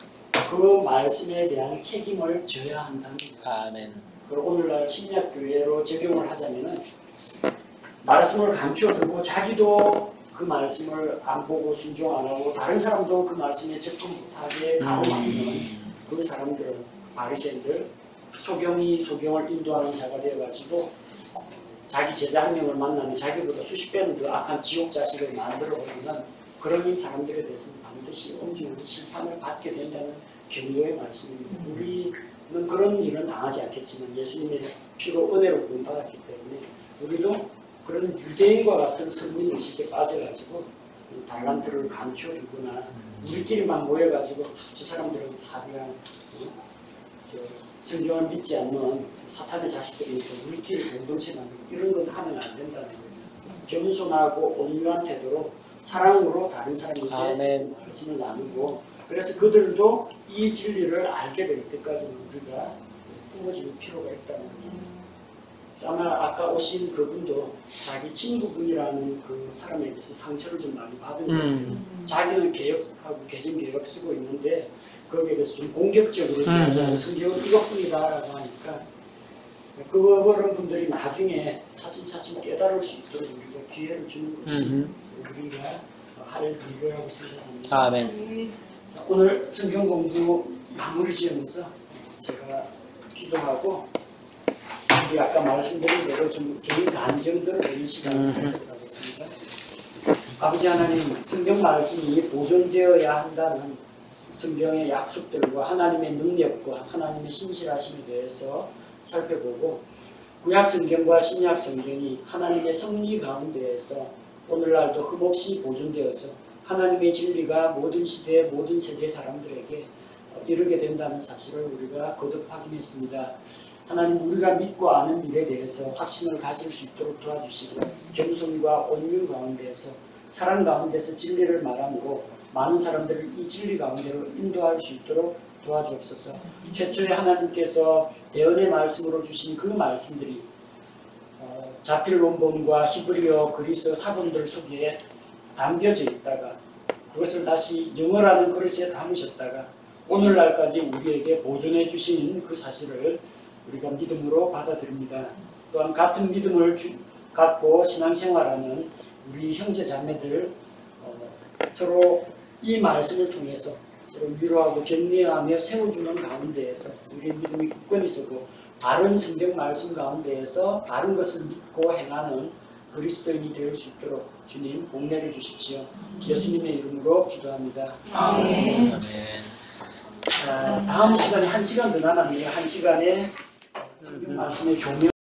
그 말씀에 대한 책임을 져야 한다는 거예요. 아멘. 그리고 오늘날 신약교회로 적용을 하자면은 말씀을 감추어두고 자기도 그 말씀을 안 보고 순종 안 하고 다른 사람도 그 말씀에 접근 못하게 가로막는 그 사람들은 바리새인들 소경을 인도하는 자가 되어가지고 자기 제자 한 명을 만나면 자기보다 수십 배는 더 악한 지옥 자식을 만들어버리는 그런 사람들에 대해서는 반드시 엄중한 심판을 받게 된다는 경고의 말씀입니다. 우리는 그런 일은 당하지 않겠지만 예수님의 피로 은혜로 구원받았기 때문에 우리도 그런 유대인과 같은 선민의식에 빠져가지고 달란트를 감추어두거나 우리끼리만 모여가지고 저 사람들은 다 그냥 성경을 믿지 않는 사탄의 자식들이니까 우리끼리 공동체 만들고 이런 건 하면 안 된다는 거예요. 겸손하고 온유한 태도로 사랑으로 다른 사람에게 아멘. 말씀을 나누고 그래서 그들도 이 진리를 알게 될 때까지는 우리가 품어줄 필요가 있다는 거예요. 아마 아까 오신 그분도 자기 친구분이라는 그 사람에게서 상처를 좀 많이 받은 거예요. 자기는 개혁하고 개정개혁 쓰고 있는데 거기에 대해서 좀 공격적으로 성경은 이것뿐이다라고 하니까 그런 분들이 나중에 차츰차츰 깨달을 수 있도록 우리가 기회를 주는 것이 우리가 할 일이라고 생각합니다. 아멘. 자, 오늘 성경 공부 마무리 지으면서 제가 기도하고 우리 아까 말씀드린 대로 좀 개인 간증들을 보는 시간을 갖도록 하겠습니다. 아버지 하나님, 성경 말씀이 보존되어야 한다는 성경의 약속들과 하나님의 능력과 하나님의 신실하심에 대해서 살펴보고 구약 성경과 신약 성경이 하나님의 섭리 가운데에서 오늘날도 흠없이 보존되어서 하나님의 진리가 모든 시대 모든 세계 사람들에게 이르게 된다는 사실을 우리가 거듭 확인했습니다. 하나님 우리가 믿고 아는 일에 대해서 확신을 가질 수 있도록 도와주시고 겸손과 온유 가운데에서 사랑 가운데서 진리를 말함으로 많은 사람들을 이 진리 가운데로 인도할 수 있도록 도와주옵소서. 최초에 하나님께서 대언의 말씀으로 주신 그 말씀들이 자필 원본과 히브리어 그리스 사본들 속에 담겨져 있다가 그것을 다시 영어라는 그릇에 담으셨다가 오늘날까지 우리에게 보존해 주신 그 사실을 우리가 믿음으로 받아들입니다. 또한 같은 믿음을 갖고 신앙생활하는 우리 형제 자매들 서로 이 말씀을 통해서 서로 위로하고 격려하며 세워주는 가운데에서 우리의 믿음이 굳건히 서고 바른 성경 말씀 가운데에서 바른 것을 믿고 행하는 그리스도인이 될 수 있도록 주님 복내려 주십시오. 예수님의 이름으로 기도합니다. 아멘. 다음 시간에 1시간 더 남았네요. 1시간에 성경 말씀의 조명